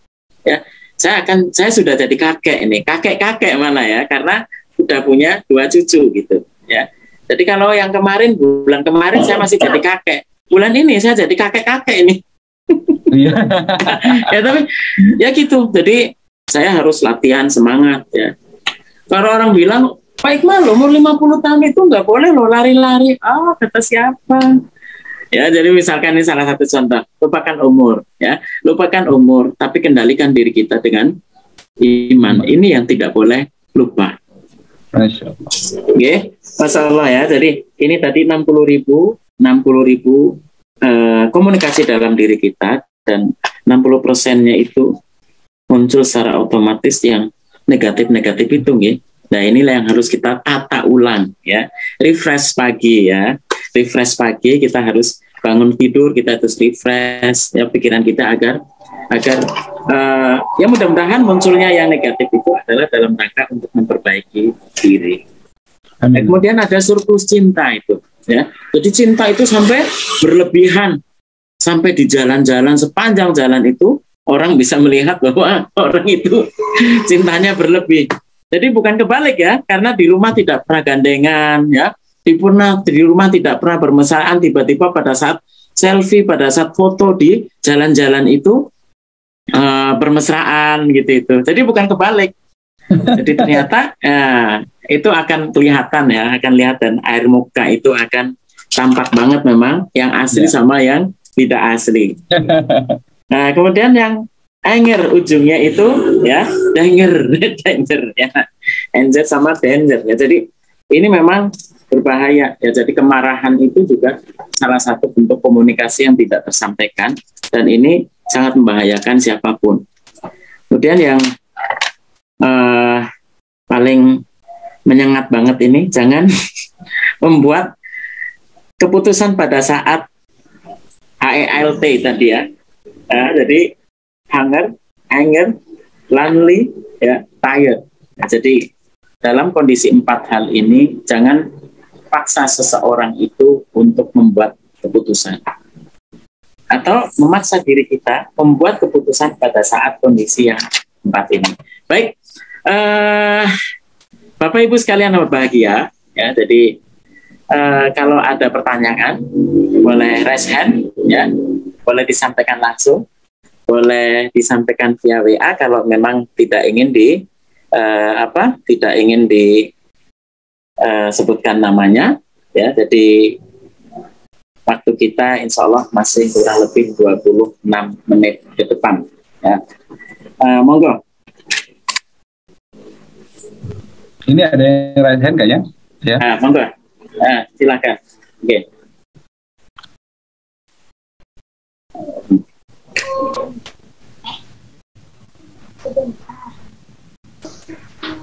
Ya, saya sudah jadi kakek ini, kakek mana ya, karena sudah punya 2 cucu gitu. Ya, jadi kalau yang bulan kemarin saya masih jadi kakek, bulan ini saya jadi kakek ini. Ya tapi ya gitu. Jadi saya harus latihan semangat ya. Kalau orang bilang, Pak Iqmal umur 50 tahun itu nggak boleh loh lari-lari. Kata siapa? Ya, jadi misalkan ini salah satu contoh, lupakan umur, ya, lupakan umur, tapi kendalikan diri kita dengan iman. Ini yang tidak boleh lupa. Masya Allah. Masya Allah ya. Jadi ini tadi 60.000 komunikasi dalam diri kita, dan 60%-nya itu muncul secara otomatis yang negatif itu, Nah, inilah yang harus kita tata ulang ya. Refresh pagi ya. Refresh pagi, kita harus bangun tidur, kita harus refresh ya pikiran kita agar ya mudah-mudahan munculnya yang negatif itu adalah dalam rangka untuk memperbaiki diri. Nah, kemudian ada surplus cinta itu ya. Jadi cinta itu sampai berlebihan, sampai di jalan-jalan, sepanjang jalan itu orang bisa melihat bahwa orang itu cintanya berlebih. Jadi bukan kebalik ya, karena di rumah tidak pernah gandengan ya, di rumah tidak pernah bermesraan, tiba-tiba pada saat selfie, pada saat foto di jalan-jalan itu bermesraan gitu itu. Jadi bukan kebalik. Jadi ternyata itu akan kelihatan ya, akan lihat, dan air muka itu akan tampak banget memang yang asli sama yang tidak asli. Nah, kemudian yang anger ujungnya itu ya, danger ya, anger sama danger ya. Jadi ini memang berbahaya ya. Jadi kemarahan itu juga salah satu bentuk komunikasi yang tidak tersampaikan, dan ini sangat membahayakan siapapun. Kemudian yang paling menyengat banget ini, jangan membuat keputusan pada saat AELT tadi ya. Jadi anger, lonely, ya, tired. Nah, jadi dalam kondisi 4 hal ini jangan paksa seseorang itu untuk membuat keputusan. atau memaksa diri kita membuat keputusan pada saat kondisi yang tempat ini. Baik, Bapak Ibu sekalian yang berbahagia, ya. Jadi kalau ada pertanyaan boleh raise hand, ya, boleh disampaikan langsung, boleh disampaikan via WA kalau memang tidak ingin tidak ingin disebutkan namanya, ya. Jadi waktu kita insya Allah masih kurang lebih 26 menit ke depan, ya. Monggo. Ini ada yang raise hand kayaknya, ya. Monggo. Silakan. Oke.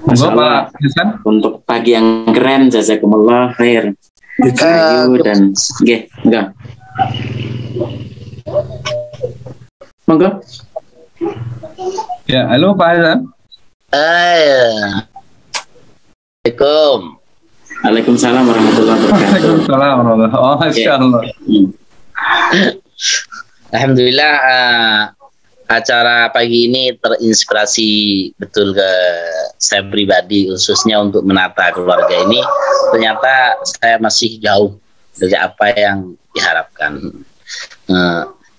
Monggo Pak Hasan. Untuk pagi yang keren, jazakumullah khair. Ayu dan enggak. Monggo. Ya, halo Pak Hasan. Assalamualaikum. Waalaikumsalam warahmatullahi wabarakatuh. Waalaikumsalam warahmatullahi wabarakatuh. Oh, Masya Allah. Alhamdulillah, acara pagi ini terinspirasi betul ke saya pribadi, khususnya untuk menata keluarga ini. Ternyata saya masih jauh dari apa yang diharapkan.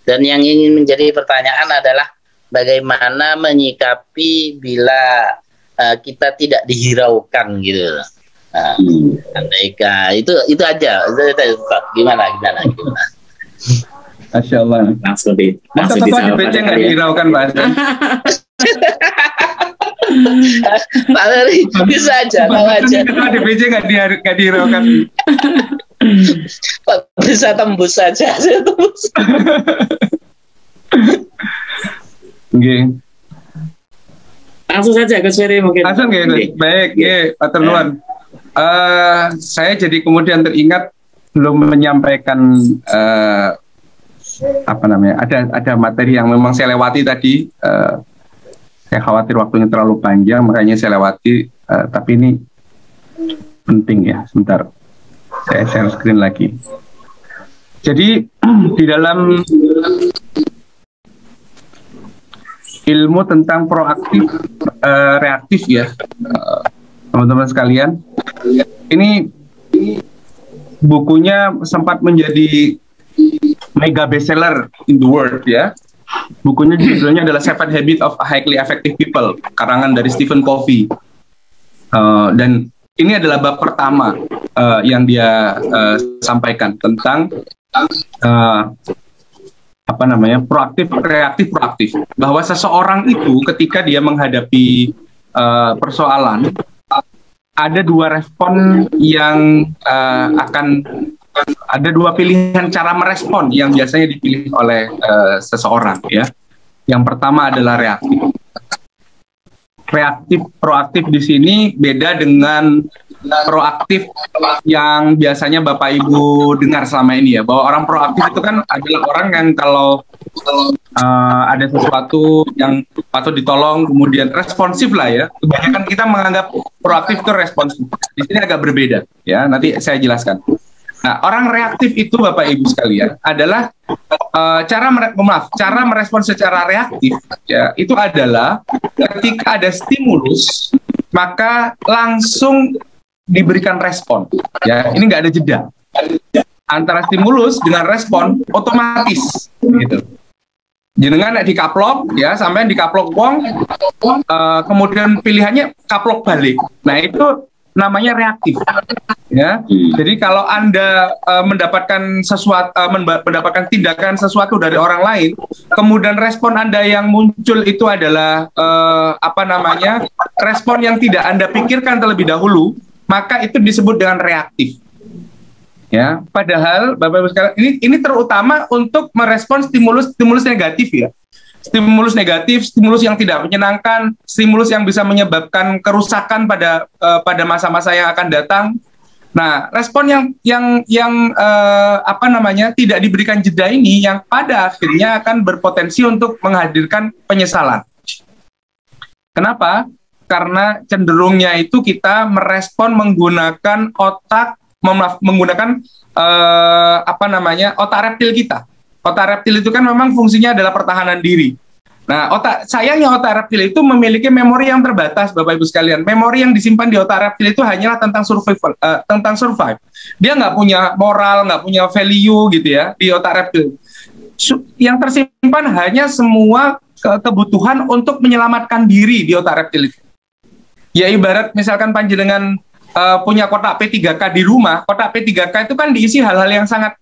Dan yang ingin menjadi pertanyaan adalah bagaimana menyikapi bila kita tidak dihiraukan gitu. Itu aja. Gimana? Masya Allah. Langsung tetap di PC nggak dihiraukan Pak Hasan. Pak Dari bisa aja, tahu aja. Di PC nggak dihiraukan. Pak bisa tembus saja. Oke. Langsung saja Gus Ferry mungkin. Langsung ya, baik, ya, Pak Terluan. Saya jadi kemudian teringat belum menyampaikan ada materi yang memang saya lewati tadi. Saya khawatir waktunya terlalu panjang, makanya saya lewati. Tapi ini penting ya. Sebentar, saya share screen lagi. Jadi di dalam ilmu tentang proaktif reaktif ya, teman-teman sekalian, ini bukunya sempat menjadi mega bestseller in the world ya. Bukunya judulnya adalah Seven Habits of Highly Effective People, karangan dari Stephen Covey. Dan ini adalah bab pertama yang dia sampaikan tentang proaktif, reaktif, proaktif. Bahwa seseorang itu ketika dia menghadapi persoalan, ada dua respon yang ada dua pilihan cara merespon yang biasanya dipilih oleh seseorang ya. Yang pertama adalah reaktif. Proaktif di sini beda dengan proaktif yang biasanya Bapak Ibu dengar selama ini ya, bahwa orang proaktif itu kan adalah orang yang kalau ada sesuatu yang patut ditolong kemudian responsif lah ya. Kebanyakan kita menganggap proaktif itu responsif. Di sini agak berbeda ya, nanti saya jelaskan. Nah, orang reaktif itu Bapak Ibu sekalian adalah cara merespon secara reaktif ya, itu adalah ketika ada stimulus maka langsung diberikan respon ya. Ini nggak ada jeda antara stimulus dengan respon, otomatis gitu. Jenengan dikaplok ya, sampai dikaplok wong, kemudian pilihannya kaplok balik. Nah, itu namanya reaktif ya. Jadi kalau Anda mendapatkan sesuatu, mendapatkan tindakan sesuatu dari orang lain, kemudian respon Anda yang muncul itu adalah respon yang tidak Anda pikirkan terlebih dahulu, maka itu disebut dengan reaktif. Ya, padahal Bapak Ibu sekalian, ini terutama untuk merespon stimulus negatif ya. Stimulus negatif, stimulus yang tidak menyenangkan, stimulus yang bisa menyebabkan kerusakan pada masa-masa yang akan datang. Nah, respon yang tidak diberikan jeda ini yang pada akhirnya akan berpotensi untuk menghadirkan penyesalan. Kenapa? Karena cenderungnya itu kita merespon menggunakan otak, menggunakan otak reptil kita. Otak reptil itu kan memang fungsinya adalah pertahanan diri. Nah, sayangnya otak reptil itu memiliki memori yang terbatas, Bapak Ibu sekalian. Memori yang disimpan di otak reptil itu hanyalah tentang survive. Dia nggak punya moral, nggak punya value gitu ya di otak reptil. Yang tersimpan hanya semua kebutuhan untuk menyelamatkan diri di otak reptil itu. Ya ibarat misalkan panjenengan punya kotak P3K di rumah, kotak P3K itu kan diisi hal-hal yang sangat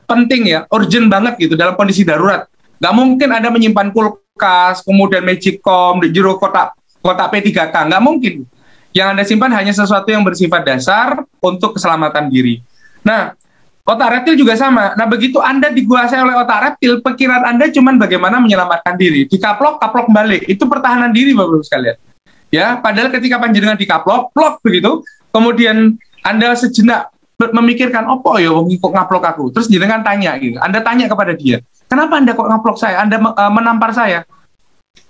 penting ya, urgent banget gitu dalam kondisi darurat. Nggak mungkin Anda menyimpan kulkas, kemudian magicom di jero kotak P3K, nggak mungkin. Yang Anda simpan hanya sesuatu yang bersifat dasar untuk keselamatan diri. Nah, otak reptil juga sama. Nah, begitu Anda dikuasai oleh otak reptil, pikiran Anda cuma bagaimana menyelamatkan diri. Dikaplok balik. Itu pertahanan diri, Bapak-Ibu sekalian. Ya, padahal ketika panjenengan dikaplok, plok begitu, kemudian Anda sejenak memikirkan, opo ya kok ngaplok aku. Terus jenengan tanya gitu. Anda tanya kepada dia, kenapa Anda kok ngaplok saya? Anda menampar saya.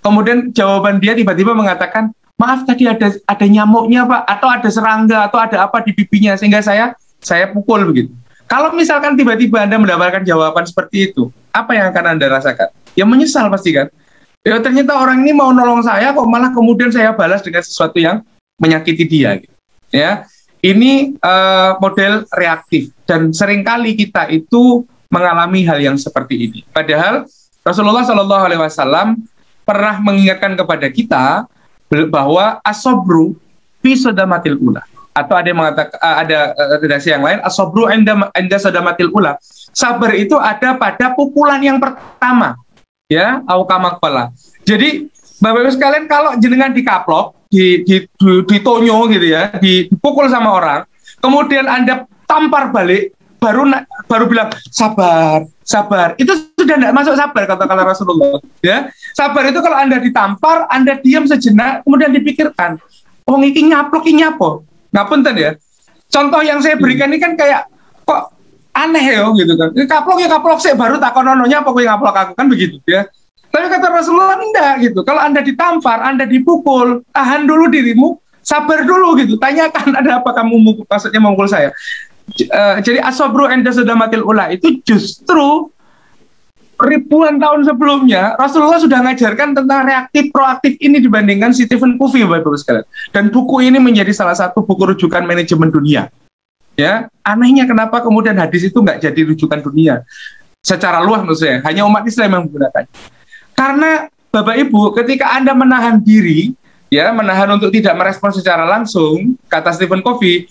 Kemudian jawaban dia tiba-tiba mengatakan, maaf tadi ada nyamuknya Pak, atau ada serangga, atau ada apa di pipinya sehingga saya pukul begitu. Kalau misalkan tiba-tiba Anda mendapatkan jawaban seperti itu, apa yang akan Anda rasakan? Ya menyesal pasti kan. Ya ternyata orang ini mau nolong saya kok malah kemudian saya balas dengan sesuatu yang menyakiti dia. Gitu. Ya, ini model reaktif dan seringkali kita itu mengalami hal yang seperti ini. Padahal Rasulullah SAW pernah mengingatkan kepada kita bahwa asobru fi sodamatil ula, atau ada yang mengatakan ada redaksi yang lain, asobru enda sodamatil ula. Sabar itu ada pada pukulan yang pertama, ya, aukamakbala. Jadi Bapak Ibu sekalian, kalau jenengan dikaplok, ditonyo gitu ya, dipukul sama orang, kemudian Anda tampar balik, baru bilang sabar. Itu sudah tidak masuk sabar, kata Rasulullah. Ya, sabar itu kalau Anda ditampar, Anda diam sejenak, kemudian dipikirkan, oh ini nyaplok, ini apa? Ngapunten ya. Contoh yang saya berikan ini kan kayak kok aneh ya, gitu kan. Kaplok sih, baru takonononya apa yang ngaplok aku kan begitu ya. Tapi kata Rasulullah enggak gitu. Kalau Anda ditampar, Anda dipukul, tahan dulu dirimu, sabar dulu gitu. Tanyakan ada apa kamu maksudnya memukul saya. Jadi asobru enda sodamatil ula itu justru ribuan tahun sebelumnya Rasulullah sudah mengajarkan tentang reaktif proaktif ini dibandingkan Stephen Covey, Bapak Ibu sekalian. Dan buku ini menjadi salah satu buku rujukan manajemen dunia. Ya, anehnya kenapa kemudian hadis itu nggak jadi rujukan dunia secara luas maksudnya, hanya umat Islam yang menggunakannya. Karena Bapak Ibu, ketika Anda menahan diri, ya, menahan untuk tidak merespon secara langsung, kata Stephen Covey,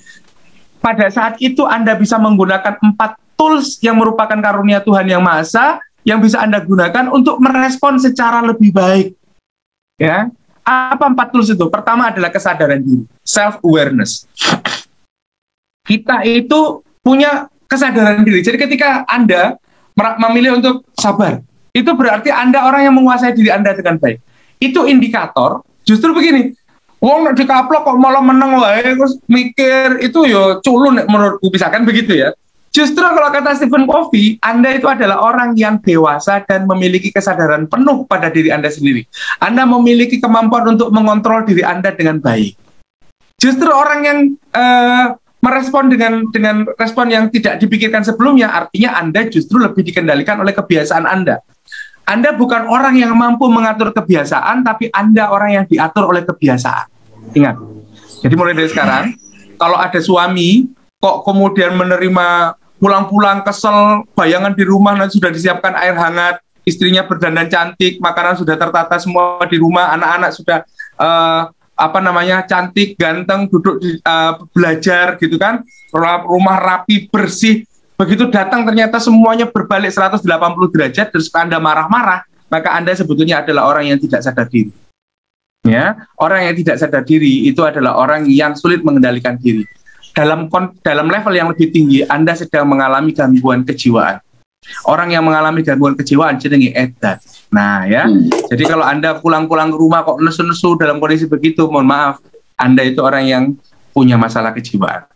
pada saat itu Anda bisa menggunakan 4 tools yang merupakan karunia Tuhan Yang Maha Esa, yang bisa Anda gunakan untuk merespon secara lebih baik. Ya, apa 4 tools itu? Pertama adalah kesadaran diri, self-awareness. Kita itu punya kesadaran diri. Jadi ketika Anda memilih untuk sabar, itu berarti Anda orang yang menguasai diri Anda dengan baik. Itu indikator, justru begini, wong dikaplok kok malah menang wae, terus mikir, itu yo culun menurutku, misalkan begitu ya. Justru kalau kata Stephen Covey, Anda itu adalah orang yang dewasa dan memiliki kesadaran penuh pada diri Anda sendiri. Anda memiliki kemampuan untuk mengontrol diri Anda dengan baik. Justru orang yang merespon dengan respon yang tidak dipikirkan sebelumnya, artinya Anda justru lebih dikendalikan oleh kebiasaan Anda. Anda bukan orang yang mampu mengatur kebiasaan, tapi Anda orang yang diatur oleh kebiasaan. Ingat. Jadi mulai dari sekarang, kalau ada suami kok kemudian menerima pulang-pulang kesel, bayangan di rumah nanti sudah disiapkan air hangat, istrinya berdandan cantik, makanan sudah tertata semua di rumah, anak-anak sudah cantik, ganteng, duduk belajar gitu kan, rumah rapi, bersih. Begitu datang ternyata semuanya berbalik 180 derajat, terus Anda marah-marah, maka Anda sebetulnya adalah orang yang tidak sadar diri. Ya, orang yang tidak sadar diri itu adalah orang yang sulit mengendalikan diri. Dalam level yang lebih tinggi, Anda sedang mengalami gangguan kejiwaan. Orang yang mengalami gangguan kejiwaan jenenge edan. Nah ya, jadi kalau Anda pulang-pulang ke rumah kok nesu-nesu dalam kondisi begitu, mohon maaf, Anda itu orang yang punya masalah kejiwaan.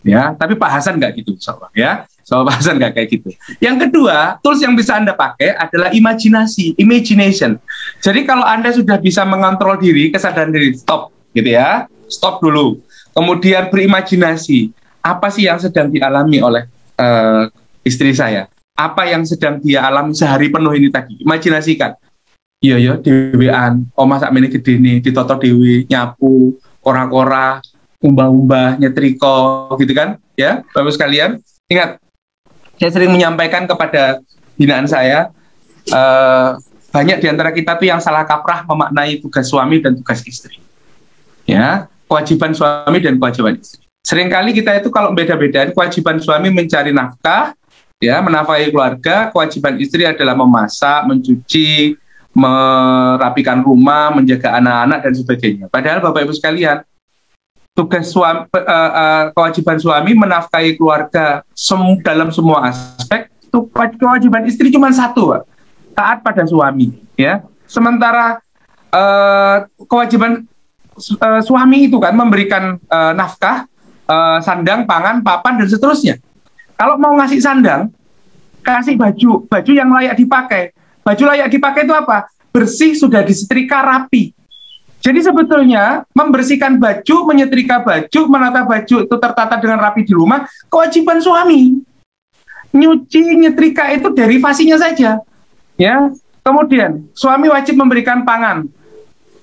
Ya, tapi Pak Hasan nggak gitu, insyaallah ya. Soal Pak Hasan nggak kayak gitu. Yang kedua, tools yang bisa Anda pakai adalah imagination. Jadi kalau Anda sudah bisa mengontrol diri, kesadaran diri, stop gitu ya, stop dulu. Kemudian berimajinasi, apa sih yang sedang dialami oleh istri saya? apa yang sedang dia alami sehari penuh ini tadi. Imajinasikan. Iya ya, dewean, omah sak mene gede nih, ditoto dewe, nyapu, kora-kora, umbah-umbah, nyetrika, gitu kan? Ya, Bapak sekalian, ingat, saya sering menyampaikan kepada binaan saya, banyak di antara kita tuh yang salah kaprah memaknai tugas suami dan tugas istri. Ya, kewajiban suami dan kewajiban istri. Seringkali kita itu kalau beda-bedain, kewajiban suami mencari nafkah, ya, menafkahi keluarga, kewajiban istri adalah memasak, mencuci, merapikan rumah, menjaga anak-anak dan sebagainya. Padahal Bapak Ibu sekalian, tugas suami, kewajiban suami menafkahi keluarga dalam semua aspek. Kewajiban istri cuma satu, Pak. Taat pada suami, ya. Sementara kewajiban suami itu kan memberikan nafkah, sandang, pangan, papan dan seterusnya. Kalau mau ngasih sandang, kasih baju yang layak dipakai. Baju layak dipakai itu apa? Bersih, sudah disetrika, rapi. Jadi sebetulnya membersihkan baju, menyetrika baju, menata baju itu tertata dengan rapi di rumah, kewajiban suami. Nyuci, nyetrika itu derivasinya saja. Ya. Kemudian suami wajib memberikan pangan.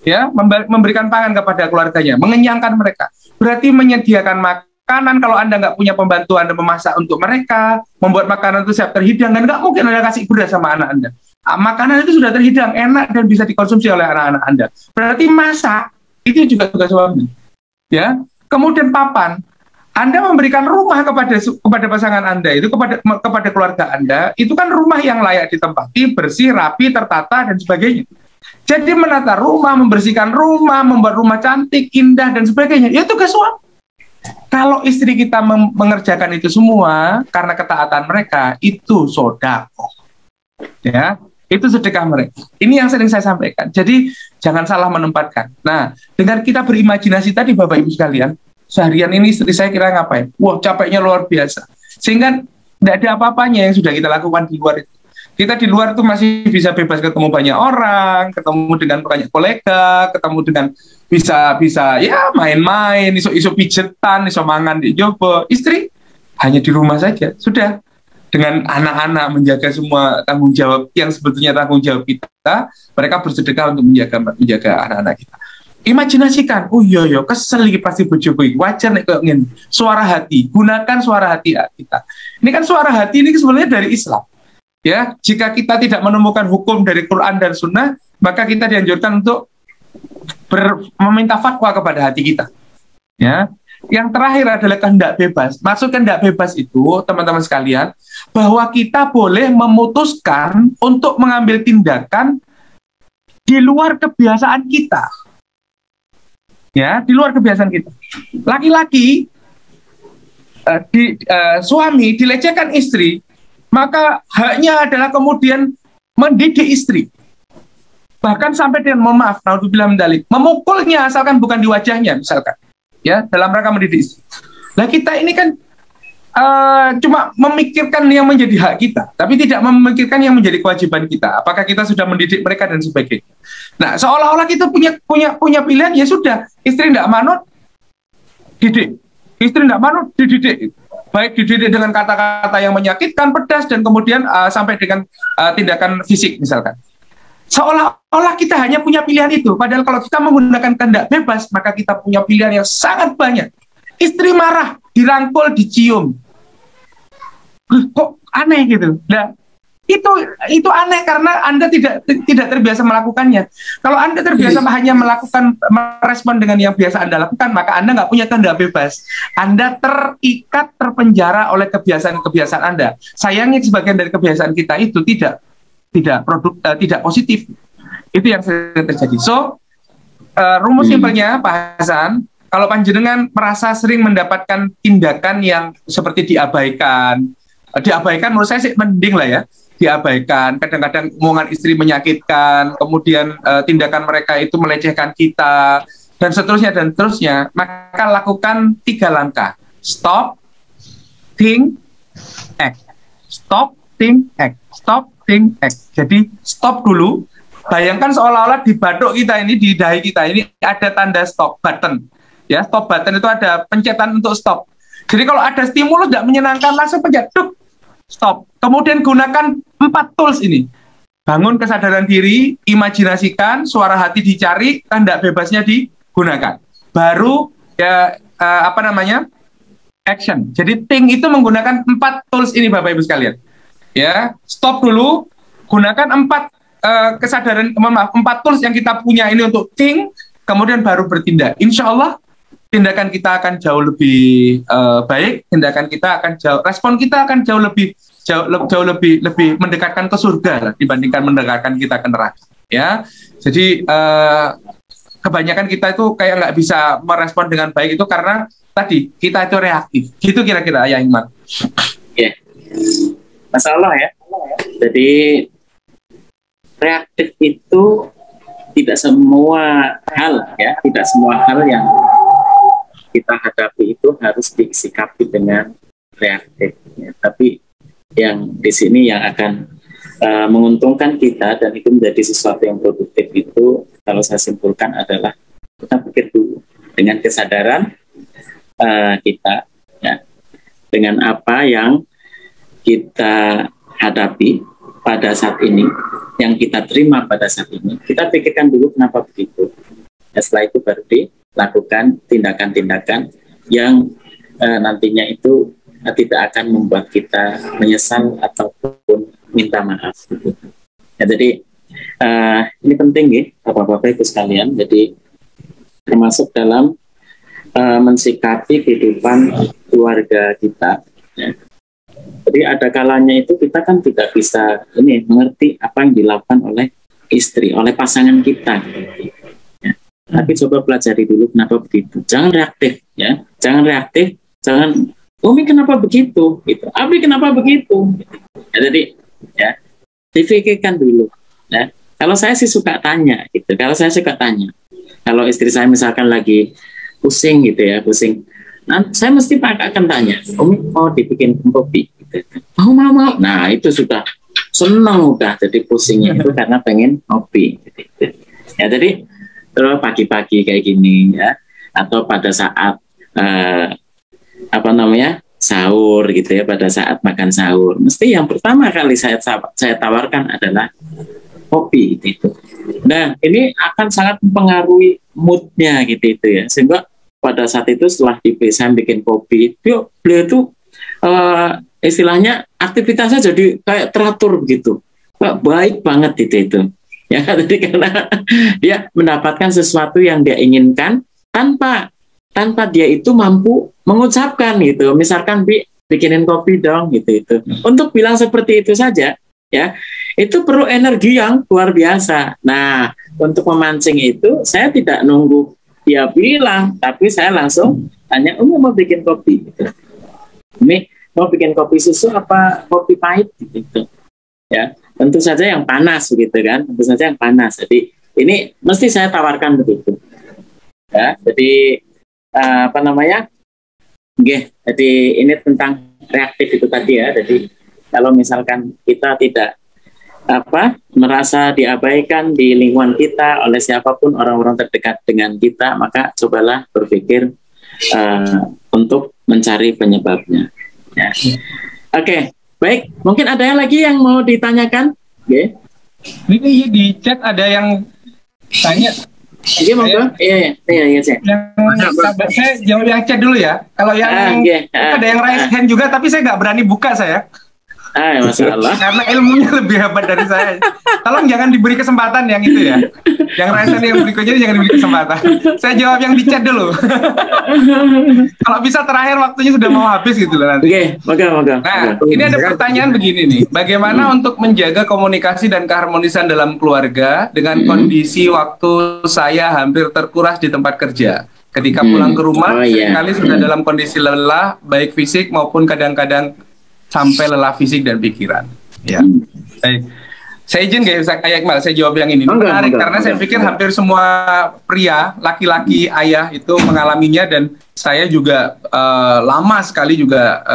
Ya, memberikan pangan kepada keluarganya, mengenyangkan mereka. Berarti menyediakan makanan. Kalau Anda nggak punya pembantu, Anda memasak untuk mereka, membuat makanan itu siap terhidang, dan nggak mungkin Anda kasih beras sama anak Anda. Makanan itu sudah terhidang, enak dan bisa dikonsumsi oleh anak-anak Anda. Berarti masak itu juga tugas suami. Ya. Kemudian papan, Anda memberikan rumah kepada pasangan Anda itu, kepada keluarga Anda, itu kan rumah yang layak ditempati, bersih, rapi, tertata dan sebagainya. Jadi menata rumah, membersihkan rumah, membuat rumah cantik, indah dan sebagainya, itu tugas suami. Kalau istri kita mengerjakan itu semua karena ketaatan mereka, itu sedekah. Ya, itu sedekah mereka. Ini yang sering saya sampaikan. Jadi jangan salah menempatkan. Nah, dengan kita berimajinasi tadi Bapak Ibu sekalian, seharian ini istri saya kira ngapain? Wah, capeknya luar biasa. Sehingga tidak ada apa-apanya yang sudah kita lakukan di luar itu. Kita di luar itu masih bisa bebas ketemu banyak orang, ketemu dengan banyak kolega, ketemu dengan bisa ya main-main, iso pijetan, iso mangan di jopo. Istri hanya di rumah saja, sudah. Dengan anak-anak menjaga semua tanggung jawab yang sebetulnya tanggung jawab kita, mereka bersedekah untuk menjaga anak-anak kita. Imajinasikan, oh iya kesel iki pasti bojoku, wajar nek kok ngene. Suara hati, gunakan suara hati kita. Ini kan suara hati ini sebenarnya dari Islam. Ya, jika kita tidak menemukan hukum dari Quran dan Sunnah, maka kita dianjurkan untuk meminta fatwa kepada hati kita. Ya, yang terakhir adalah kehendak bebas. Maksud kehendak bebas itu, teman-teman sekalian, bahwa kita boleh memutuskan untuk mengambil tindakan di luar kebiasaan kita. Ya, di luar kebiasaan kita. Laki-laki, suami dilecehkan istri, maka haknya adalah kemudian mendidik istri. Bahkan sampai dengan, mohon maaf, naudzubillah min dzalik, memukulnya asalkan bukan di wajahnya, misalkan. Ya, dalam rangka mendidik istri. Nah, kita ini kan cuma memikirkan yang menjadi hak kita, tapi tidak memikirkan yang menjadi kewajiban kita. Apakah kita sudah mendidik mereka dan sebagainya. Nah, seolah-olah kita punya pilihan, ya sudah, istri tidak manut, didik. Istri tidak manut, dididik. Baik dididik dengan kata-kata yang menyakitkan, pedas, dan kemudian sampai dengan tindakan fisik misalkan. Seolah-olah kita hanya punya pilihan itu, padahal kalau kita menggunakan kehendak bebas, maka kita punya pilihan yang sangat banyak. Istri marah, dirangkul, dicium. Kok aneh gitu. Nah, itu aneh karena Anda tidak terbiasa melakukannya. Kalau Anda terbiasa hanya merespon dengan yang biasa Anda lakukan, maka Anda nggak punya kehendak bebas. Anda terikat, terpenjara oleh kebiasaan Anda. Sayangnya sebagian dari kebiasaan kita itu tidak positif. Itu yang sering terjadi. So, rumus simpelnya Pak Hasan, kalau panjenengan merasa sering mendapatkan tindakan yang seperti diabaikan menurut saya sih mending lah ya. Diabaikan, kadang-kadang omongan istri menyakitkan, kemudian tindakan mereka itu melecehkan kita, dan seterusnya, maka lakukan 3 langkah. Stop, think, act. Stop, think, act. Stop, think, act. Jadi stop dulu, bayangkan seolah-olah di batuk kita ini, di dahi kita ini ada tanda stop button. Ya, stop button itu ada pencetan untuk stop. Jadi kalau ada stimulus tidak menyenangkan, langsung pencet, duk. stop. Kemudian gunakan 4 tools ini. Bangun kesadaran diri, imajinasikan, suara hati dicari, kehendak bebasnya digunakan. Baru ya action. Jadi think itu menggunakan 4 tools ini Bapak Ibu sekalian. Ya, stop dulu, gunakan 4 tools yang kita punya ini untuk think, kemudian baru bertindak. Insya Allah tindakan kita akan jauh lebih baik, respon kita akan jauh lebih mendekatkan ke surga lah, dibandingkan mendekatkan kita ke neraka. Ya, jadi kebanyakan kita itu kayak nggak bisa merespon dengan baik itu karena tadi kita itu reaktif. Gitu kira-kira ya Hikmat. Ya, masalah ya. Jadi reaktif itu tidak semua hal ya, tidak semua hal yang kita hadapi itu harus disikapi dengan reaktif. Ya. Tapi yang di sini yang akan menguntungkan kita dan itu menjadi sesuatu yang produktif itu, kalau saya simpulkan adalah kita pikir dulu dengan kesadaran kita, ya, dengan apa yang kita hadapi pada saat ini, yang kita terima pada saat ini, kita pikirkan dulu kenapa begitu. Ya, setelah itu baru dilakukan tindakan-tindakan yang nantinya itu tidak akan membuat kita menyesal ataupun minta maaf. Gitu. Ya, jadi ini penting ya, Bapak-Bapak Ibu sekalian. Jadi termasuk dalam mensikapi kehidupan keluarga kita. Ya. Jadi ada kalanya itu kita kan tidak bisa mengerti apa yang dilakukan oleh istri, oleh pasangan kita. Ya. Tapi coba pelajari dulu kenapa begitu. Jangan reaktif, ya. Jangan reaktif, jangan Umi kenapa begitu? Gitu. Abi kenapa begitu? Gitu. Ya, jadi ya dipikirkan dulu. Ya. Kalau saya sih suka tanya, gitu. Kalau istri saya misalkan lagi pusing gitu ya, nah, saya mesti akan tanya, Umi mau dibikin kopi? Gitu. Mau. Nah itu sudah senang udah, jadi pusingnya itu karena pengen kopi. Gitu. Ya jadi terus pagi-pagi kayak gini ya, atau pada saat sahur gitu ya, pada saat makan sahur mesti yang pertama kali saya tawarkan adalah kopi gitu. Nah ini akan sangat mempengaruhi moodnya gitu itu ya, sehingga pada saat itu setelah saya bikin kopi, beliau itu istilahnya aktivitasnya jadi kayak teratur begitu, baik banget itu ya. Jadi karena dia mendapatkan sesuatu yang dia inginkan tanpa dia itu mampu mengucapkan gitu. Misalkan bikinin kopi dong gitu. Untuk bilang seperti itu saja ya, itu perlu energi yang luar biasa. Nah, untuk memancing itu saya tidak nunggu dia bilang, tapi saya langsung tanya, Umi mau bikin kopi gitu. Umi mau bikin kopi susu apa kopi pahit gitu. Ya, tentu saja yang panas gitu kan. Tentu saja yang panas. Jadi ini mesti saya tawarkan begitu. Ya, jadi jadi ini tentang reaktif itu tadi ya. Jadi kalau misalkan kita tidak merasa diabaikan di lingkungan kita oleh siapapun orang-orang terdekat dengan kita, maka cobalah berpikir untuk mencari penyebabnya. Ya. Oke, baik. Mungkin ada yang lagi yang mau ditanyakan? Okay. Ini di chat ada yang tanya. Iya, monggo. Iya. Saya jawab yang chat dulu ya. Kalau yang ada yang raise hand juga, tapi saya nggak berani buka saya. Masalah. Karena ilmunya lebih hebat dari saya. Tolong jangan diberi kesempatan yang itu ya. Yang raise hand yang berikutnya jangan diberi kesempatan. Saya jawab yang di chat dulu. Kalau bisa terakhir waktunya sudah mau habis gitu loh nanti. Moga. Nah, ini ada pertanyaan begini nih. Bagaimana untuk menjaga komunikasi dan keharmonisan dalam keluarga dengan kondisi waktu saya hampir terkuras di tempat kerja? Ketika pulang ke rumah, seringkali sudah dalam kondisi lelah, baik fisik maupun kadang-kadang sampai lelah fisik dan pikiran. Ya. Baik. Saya izin kayak Iqbal, saya jawab yang ini. Menarik karena saya pikir hampir semua pria, laki-laki, ayah itu mengalaminya, dan saya juga lama sekali juga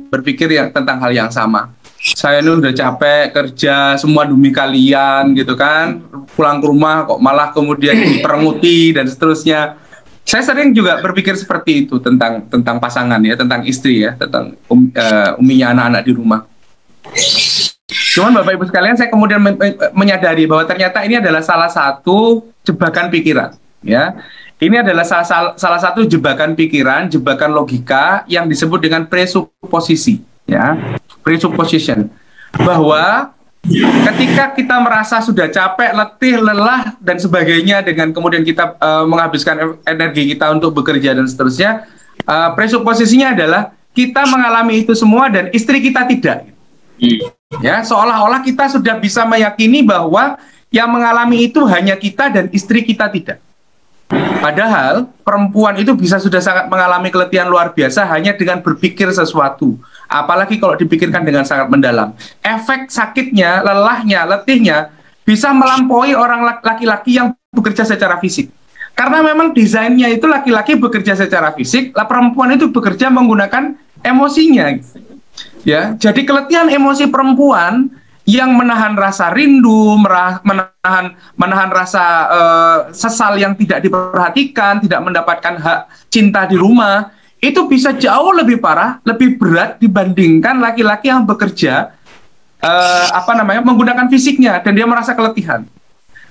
berpikir tentang hal yang sama. Saya ini udah capek kerja semua demi kalian gitu kan, pulang ke rumah kok malah kemudian diperenguti dan seterusnya. Saya sering juga berpikir seperti itu tentang pasangan ya, tentang istri ya, tentang uminya anak-anak di rumah. Cuman Bapak Ibu sekalian, saya kemudian menyadari bahwa ternyata ini adalah salah satu jebakan pikiran, ya. Ini adalah salah satu jebakan pikiran, jebakan logika yang disebut dengan presupposisi, ya, presupposition, bahwa ketika kita merasa sudah capek, letih, lelah dan sebagainya, dengan kemudian kita menghabiskan energi kita untuk bekerja dan seterusnya, presupposisinya adalah kita mengalami itu semua dan istri kita tidak. Ya, seolah-olah kita sudah bisa meyakini bahwa yang mengalami itu hanya kita dan istri kita tidak. Padahal perempuan itu sudah sangat mengalami keletihan luar biasa hanya dengan berpikir sesuatu. Apalagi kalau dipikirkan dengan sangat mendalam. Efek sakitnya, lelahnya, letihnya bisa melampaui orang laki-laki yang bekerja secara fisik. Karena memang desainnya itu laki-laki bekerja secara fisik, perempuan itu bekerja menggunakan emosinya. Ya, jadi keletihan emosi perempuan yang menahan rasa rindu, menahan rasa sesal yang tidak diperhatikan, tidak mendapatkan hak cinta di rumah, itu bisa jauh lebih parah, lebih berat dibandingkan laki-laki yang bekerja menggunakan fisiknya dan dia merasa keletihan.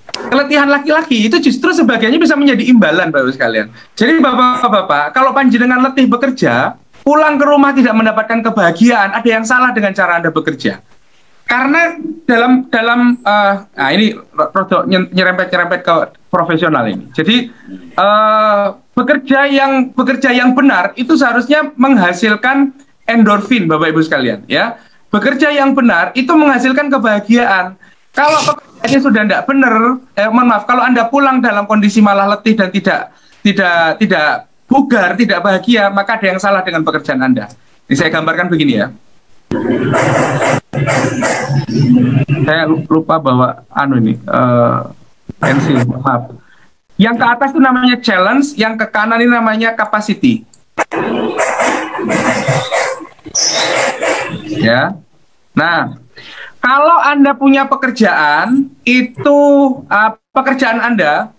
Keletihan laki-laki itu justru sebagiannya bisa menjadi imbalan, Bapak sekalian. Jadi Bapak-bapak, kalau panjenengan letih bekerja, pulang ke rumah tidak mendapatkan kebahagiaan, ada yang salah dengan cara Anda bekerja. Karena ini nyerempet ke profesional ini. Jadi bekerja yang benar itu seharusnya menghasilkan endorfin, Bapak Ibu sekalian, ya. Bekerja yang benar itu menghasilkan kebahagiaan. Kalau pekerjaannya sudah tidak benar, kalau Anda pulang dalam kondisi malah letih dan tidak bugar, tidak bahagia, maka ada yang salah dengan pekerjaan Anda. Ini saya gambarkan begini, ya. Saya lupa bahwa pensil, maaf. Yang ke atas itu namanya challenge, yang ke kanan ini namanya capacity. Ya. Nah, kalau Anda punya pekerjaan, itu pekerjaan Anda,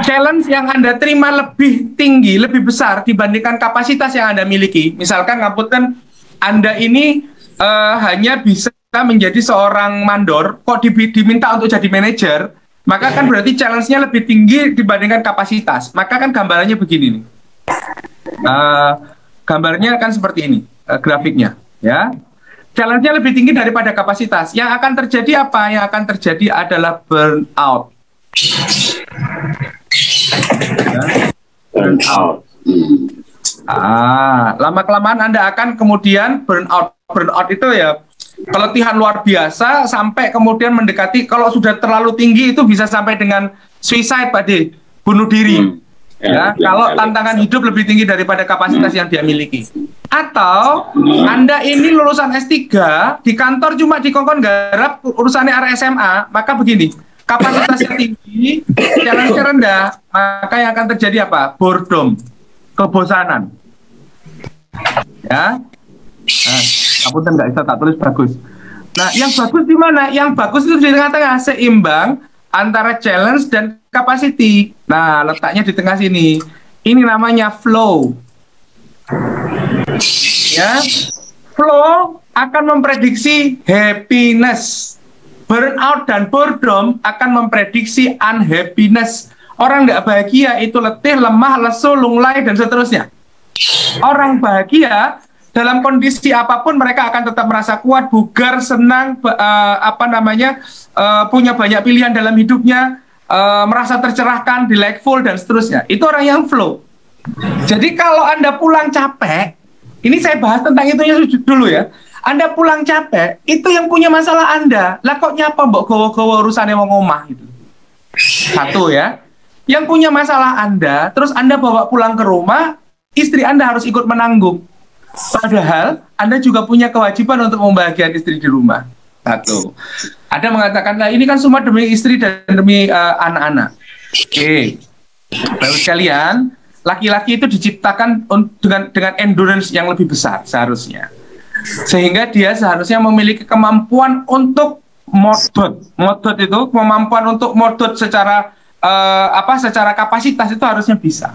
challenge yang Anda terima lebih tinggi, lebih besar dibandingkan kapasitas yang Anda miliki. Misalkan ngapunten, Anda ini hanya bisa menjadi seorang mandor, kok diminta untuk jadi manajer, maka kan berarti challenge-nya lebih tinggi dibandingkan kapasitas. Maka kan gambarannya begini nih. Gambarnya kan seperti ini, grafiknya, ya. Challenge-nya lebih tinggi daripada kapasitas. Yang akan terjadi apa? Yang akan terjadi adalah burnout. Burnout. Lama-kelamaan Anda akan kemudian burnout. Burnout itu ya keletihan luar biasa sampai kemudian mendekati, kalau sudah terlalu tinggi itu bisa sampai dengan suicide, Pak D, bunuh diri. Ya, kalau tantangan hidup lebih tinggi daripada kapasitas yang dia miliki. Atau Anda ini lulusan S3, di kantor cuma dikongkon garap urusannya area SMA, maka begini, kapasitasnya tinggi, challenge-nya rendah, maka yang akan terjadi apa? Boredom, kebosanan. Ya. Nah, apunten nggak bisa tak tulis bagus. Nah, yang bagus di mana? Yang bagus itu di tengah-tengah, seimbang antara challenge dan capacity. Nah, letaknya di tengah sini. Ini namanya flow. Ya, flow akan memprediksi happiness. Burnout dan boredom akan memprediksi unhappiness. Orang nggak bahagia itu letih, lemah, lesu, lunglai dan seterusnya. Orang bahagia dalam kondisi apapun mereka akan tetap merasa kuat, bugar, senang, punya banyak pilihan dalam hidupnya, merasa tercerahkan, delightful dan seterusnya. Itu orang yang flow. Jadi kalau Anda pulang capek, ini saya bahas tentang itunya dulu ya. Anda pulang capek, itu yang punya masalah Anda. Lah kok nyapa mbok gowo-gowo urusannya wong omah gitu. Satu ya. Yang punya masalah Anda, terus Anda bawa pulang ke rumah, istri Anda harus ikut menanggung. Padahal Anda juga punya kewajiban untuk membahagiakan istri di rumah. Satu. Ada mengatakan, nah ini kan semua demi istri dan demi anak-anak. Oke. Bapak sekalian, laki-laki itu diciptakan dengan endurance yang lebih besar seharusnya. Sehingga dia seharusnya memiliki kemampuan untuk modot. Modot itu kemampuan untuk modot secara secara kapasitas itu harusnya bisa.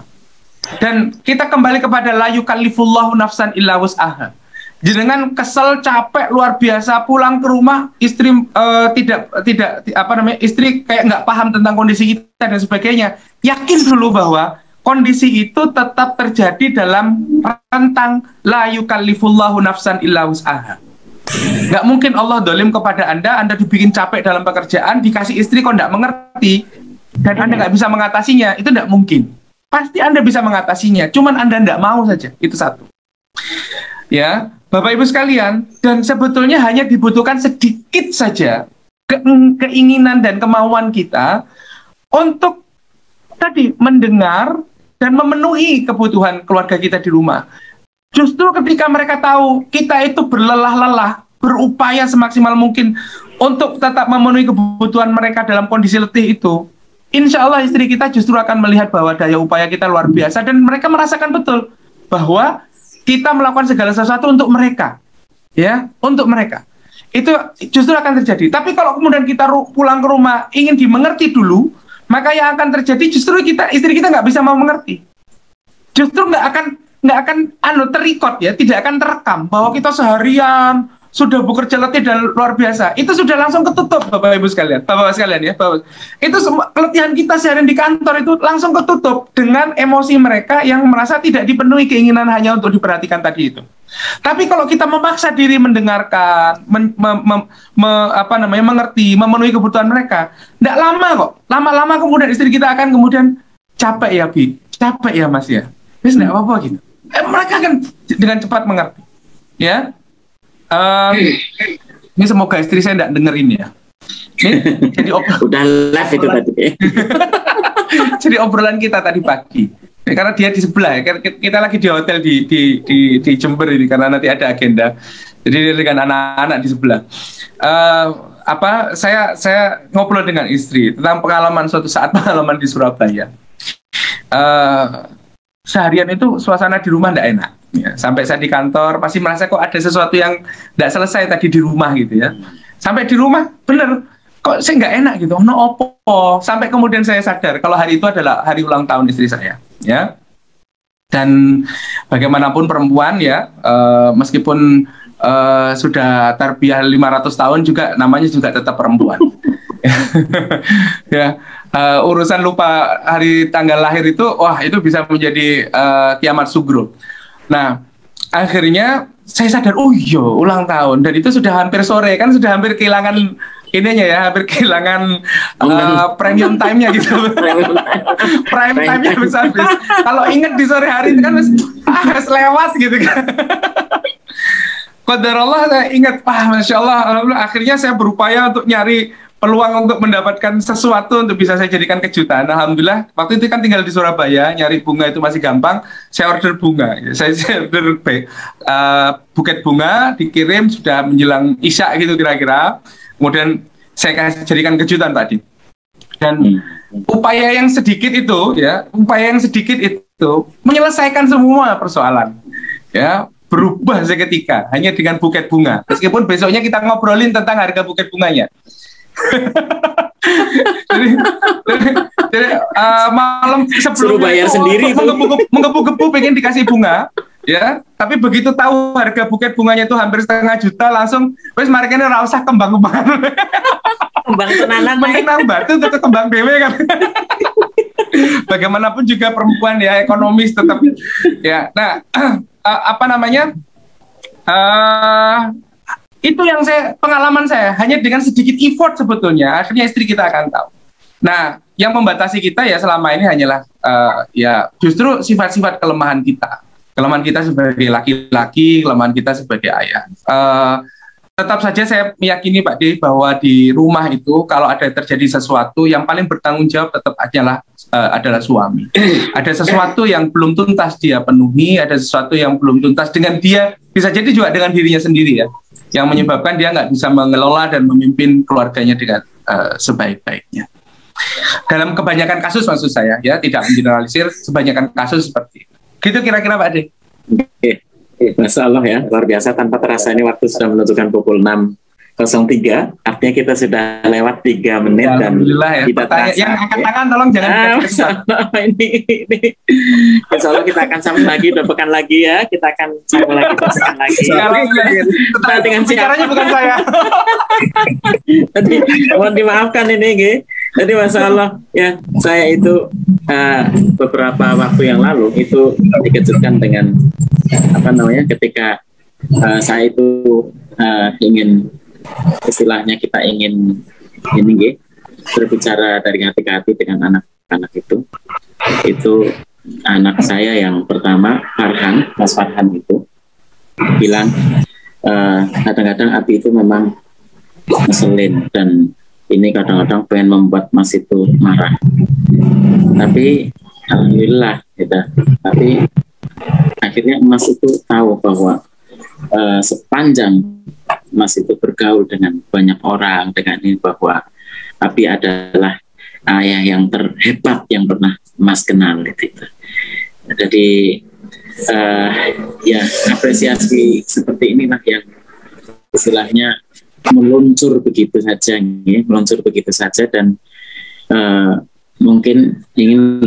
Dan kita kembali kepada la yukallifullahu nafsan illa wus'aha. Jenengan kesel, capek, luar biasa, pulang ke rumah, istri istri kayak nggak paham tentang kondisi kita dan sebagainya. Yakin dulu bahwa kondisi itu tetap terjadi dalam rentang la yukallifullahu nafsan illa wus'aha. Nggak mungkin Allah dolim kepada Anda dibikin capek dalam pekerjaan, dikasih istri kok nggak mengerti, dan Anda nggak bisa mengatasinya. Itu nggak mungkin. Pasti Anda bisa mengatasinya, cuman Anda nggak mau saja. Itu satu. Ya, Bapak Ibu sekalian, dan sebetulnya hanya dibutuhkan sedikit saja keinginan dan kemauan kita untuk tadi mendengar dan memenuhi kebutuhan keluarga kita di rumah. Justru ketika mereka tahu kita itu berlelah-lelah, berupaya semaksimal mungkin untuk tetap memenuhi kebutuhan mereka dalam kondisi letih itu, insya Allah istri kita justru akan melihat bahwa daya upaya kita luar biasa, dan mereka merasakan betul bahwa kita melakukan segala sesuatu untuk mereka, ya, untuk mereka. Itu justru akan terjadi. Tapi kalau kemudian kita pulang ke rumah ingin dimengerti dulu, maka yang akan terjadi justru istri kita nggak bisa mau mengerti. Justru nggak akan terrecord, ya, tidak akan terekam bahwa kita seharian sudah bekerja letih dan luar biasa. Itu sudah langsung ketutup, Bapak Ibu sekalian, Bapak sekalian, ya, Bapak. Itu keletihan kita seharian di kantor itu langsung ketutup dengan emosi mereka yang merasa tidak dipenuhi keinginan hanya untuk diperhatikan tadi itu. Tapi kalau kita memaksa diri mendengarkan, mengerti, memenuhi kebutuhan mereka, tidak lama kok. Lama-lama kemudian istri kita akan kemudian capek ya, Bi, capek ya, Mas, ya. Terus tidak apa-apa gitu. Mereka akan dengan cepat mengerti, ya. Ini semoga istri saya tidak dengerin ya. Ini jadi udah live itu tadi. Jadi obrolan kita tadi pagi. Karena dia di sebelah, ya. Kita lagi di hotel di Jember ini karena nanti ada agenda. Jadi dia dengan anak-anak di sebelah. Saya ngobrol dengan istri tentang pengalaman suatu saat pengalaman di Surabaya. Seharian itu suasana di rumah tidak enak. Ya, sampai saya di kantor pasti merasa kok ada sesuatu yang tidak selesai tadi di rumah gitu ya. Sampai di rumah bener kok saya nggak enak gitu. No opo. Sampai kemudian saya sadar kalau hari itu adalah hari ulang tahun istri saya. Ya. Dan bagaimanapun perempuan ya, meskipun sudah tarbiyah 500 tahun juga namanya juga tetap perempuan. Ya. Urusan lupa hari tanggal lahir itu, wah itu bisa menjadi kiamat sugro. Nah, akhirnya saya sadar, oh iya ulang tahun, dan itu sudah hampir sore, kan sudah hampir kehilangan ininya ya, hampir kehilangan premium time-nya gitu. Prime time-nya habis. Kalau ingat di sore hari itu kan harus lewat gitu kan. Qadarullah saya ingat, Masya Allah, akhirnya saya berupaya untuk nyari peluang untuk mendapatkan sesuatu untuk bisa saya jadikan kejutan. Alhamdulillah, waktu itu kan tinggal di Surabaya, nyari bunga itu masih gampang. Saya order bunga, saya order buket bunga, dikirim sudah menjelang Isya gitu kira-kira. Kemudian saya jadikan kejutan Pak Di. Dan upaya yang sedikit itu, ya, menyelesaikan semua persoalan, ya, berubah seketika hanya dengan buket bunga. Meskipun besoknya kita ngobrolin tentang harga buket bunganya. jadi malam sebelum bayar sendiri menggebu-gebu pengen dikasih bunga, ya, tapi begitu tahu harga buket bunganya itu hampir 500.000 langsung wes mari kene ora usah kembang-kembangan. Kembang tenanan mending nang batu tetap kembang dewe kan. Bagaimanapun juga perempuan ya ekonomis tetap ya. Nah, itu yang pengalaman saya, hanya dengan sedikit effort sebetulnya akhirnya istri kita akan tahu. Nah, yang membatasi kita ya selama ini hanyalah ya justru sifat-sifat kelemahan kita sebagai laki-laki, kelemahan kita sebagai ayah. Tetap saja saya meyakini Pak D bahwa di rumah itu kalau ada terjadi sesuatu yang paling bertanggung jawab tetap adalah suami. Ada sesuatu yang belum tuntas dia penuhi, ada sesuatu yang belum tuntas dengan dia, bisa jadi juga dengan dirinya sendiri ya, yang menyebabkan dia nggak bisa mengelola dan memimpin keluarganya dengan sebaik-baiknya. Dalam kebanyakan kasus maksud saya ya, tidak mengeneralisir, sebanyakan kasus seperti itu. Gitu kira-kira Pak D. Masya Allah ya, luar biasa, tanpa terasa ini waktu sudah menunjukkan pukul 6 03, artinya kita sudah lewat 3 menit dan ya. kita terasa. Yang angkat tangan tolong jangan ini insya Allah kita akan sambung lagi 2 pekan lagi ya, kita akan sambung lagi 2 pekan lagi. Sekarang dengan bicaranya bukan saya. Jadi mohon dimaafkan ini, jadi masya Allah ya, saya itu beberapa waktu yang lalu itu dikejutkan dengan ketika saya itu ingin, istilahnya kita ingin berbicara dari hati ke hati dengan anak-anak itu anak saya yang pertama, Mas Farhan itu bilang kadang-kadang Abi itu memang ngeselin dan ini kadang-kadang pengen membuat Mas itu marah, tapi alhamdulillah gitu. Tapi akhirnya Mas itu tahu bahwa sepanjang Mas itu bergaul dengan banyak orang, dengan ini, bahwa Abi adalah ayah yang terhebat yang pernah Mas kenal gitu. Jadi ya apresiasi seperti inilah yang istilahnya meluncur begitu saja, dan mungkin ingin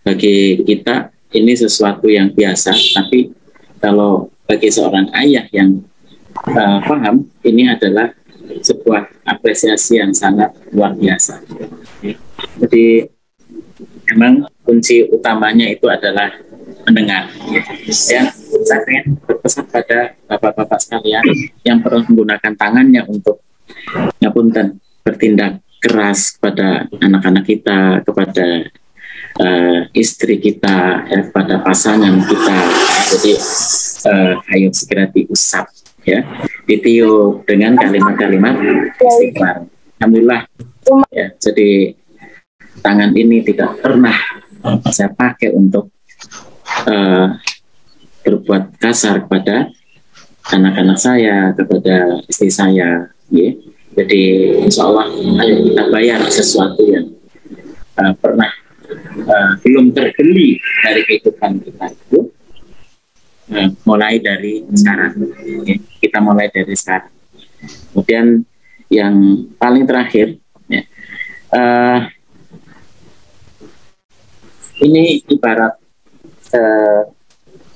bagi kita ini sesuatu yang biasa, tapi kalau bagi seorang ayah yang paham, ini adalah sebuah apresiasi yang sangat luar biasa. Jadi memang kunci utamanya itu adalah mendengar. Ya, saya ingin berpesan pada bapak-bapak sekalian yang pernah menggunakan tangannya untuk bertindak keras kepada anak-anak kita, kepada istri kita, kepada pasangan kita. Jadi ayo segera diusap, ya, ditiup dengan kalimat-kalimat istighfar. Alhamdulillah, ya, jadi tangan ini tidak pernah saya pakai untuk berbuat kasar kepada anak-anak saya, kepada istri saya, ya. Jadi insya Allah ayo kita bayar sesuatu yang pernah belum tergeli dari kehidupan kita itu. Mulai dari sekarang, ya. Kita mulai dari sekarang. Kemudian yang paling terakhir, ya, ini ibarat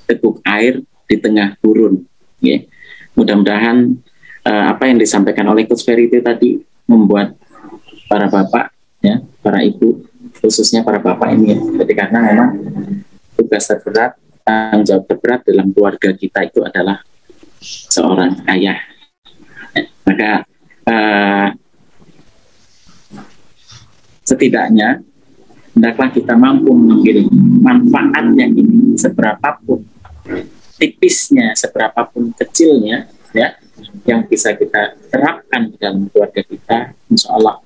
teguk air di tengah gurun, ya. Mudah-mudahan apa yang disampaikan oleh Coach Ferry itu tadi membuat para bapak, ya, para ibu, khususnya para bapak ini, ya. Jadi karena memang tugas terberat, tanggung jawab terberat dalam keluarga kita itu adalah seorang ayah. Maka setidaknya hendaklah kita mampu mengambil manfaatnya ini, seberapapun tipisnya, seberapapun kecilnya, ya, yang bisa kita terapkan di dalam keluarga kita, insya Allah,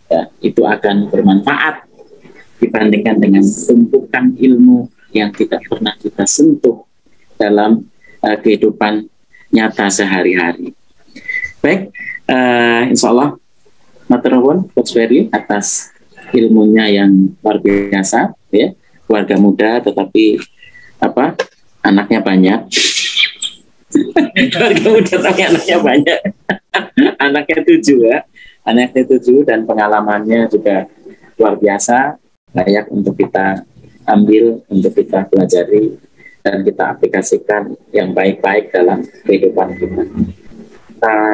ya, itu akan bermanfaat dibandingkan dengan tumpukan ilmu yang tidak pernah kita sentuh dalam kehidupan nyata sehari-hari. Baik, insya Allah matur nuwun Coach Ferry atas ilmunya yang luar biasa, ya. Keluarga muda tetapi anaknya banyak. Keluarga muda tapi anaknya banyak. Anaknya 7, ya. Anaknya 7 dan pengalamannya juga luar biasa, layak untuk kita ambil, untuk kita pelajari dan kita aplikasikan yang baik-baik dalam kehidupan kita.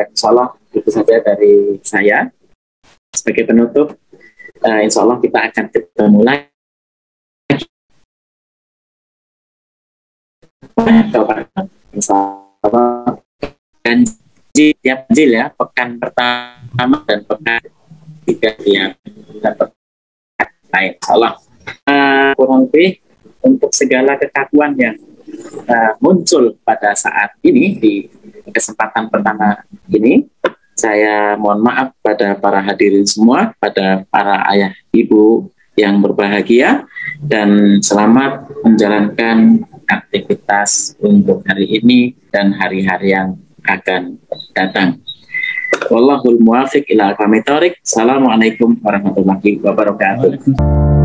Insya Allah itu saja dari saya. Sebagai penutup, insya Allah kita akan ketemu lagi. Insya Allah tiap jil, ya, pekan pertama dan pekan 3 yang lain. Insya Allah kurang lebih untuk segala kekaguan yang muncul pada saat ini di kesempatan pertama ini, saya mohon maaf pada para hadirin semua, pada para ayah ibu yang berbahagia, dan selamat menjalankan aktivitas untuk hari ini dan hari-hari yang akan datang. Wallahul muwaffiq ila aqwamit thoriq. Assalamualaikum warahmatullahi wabarakatuh.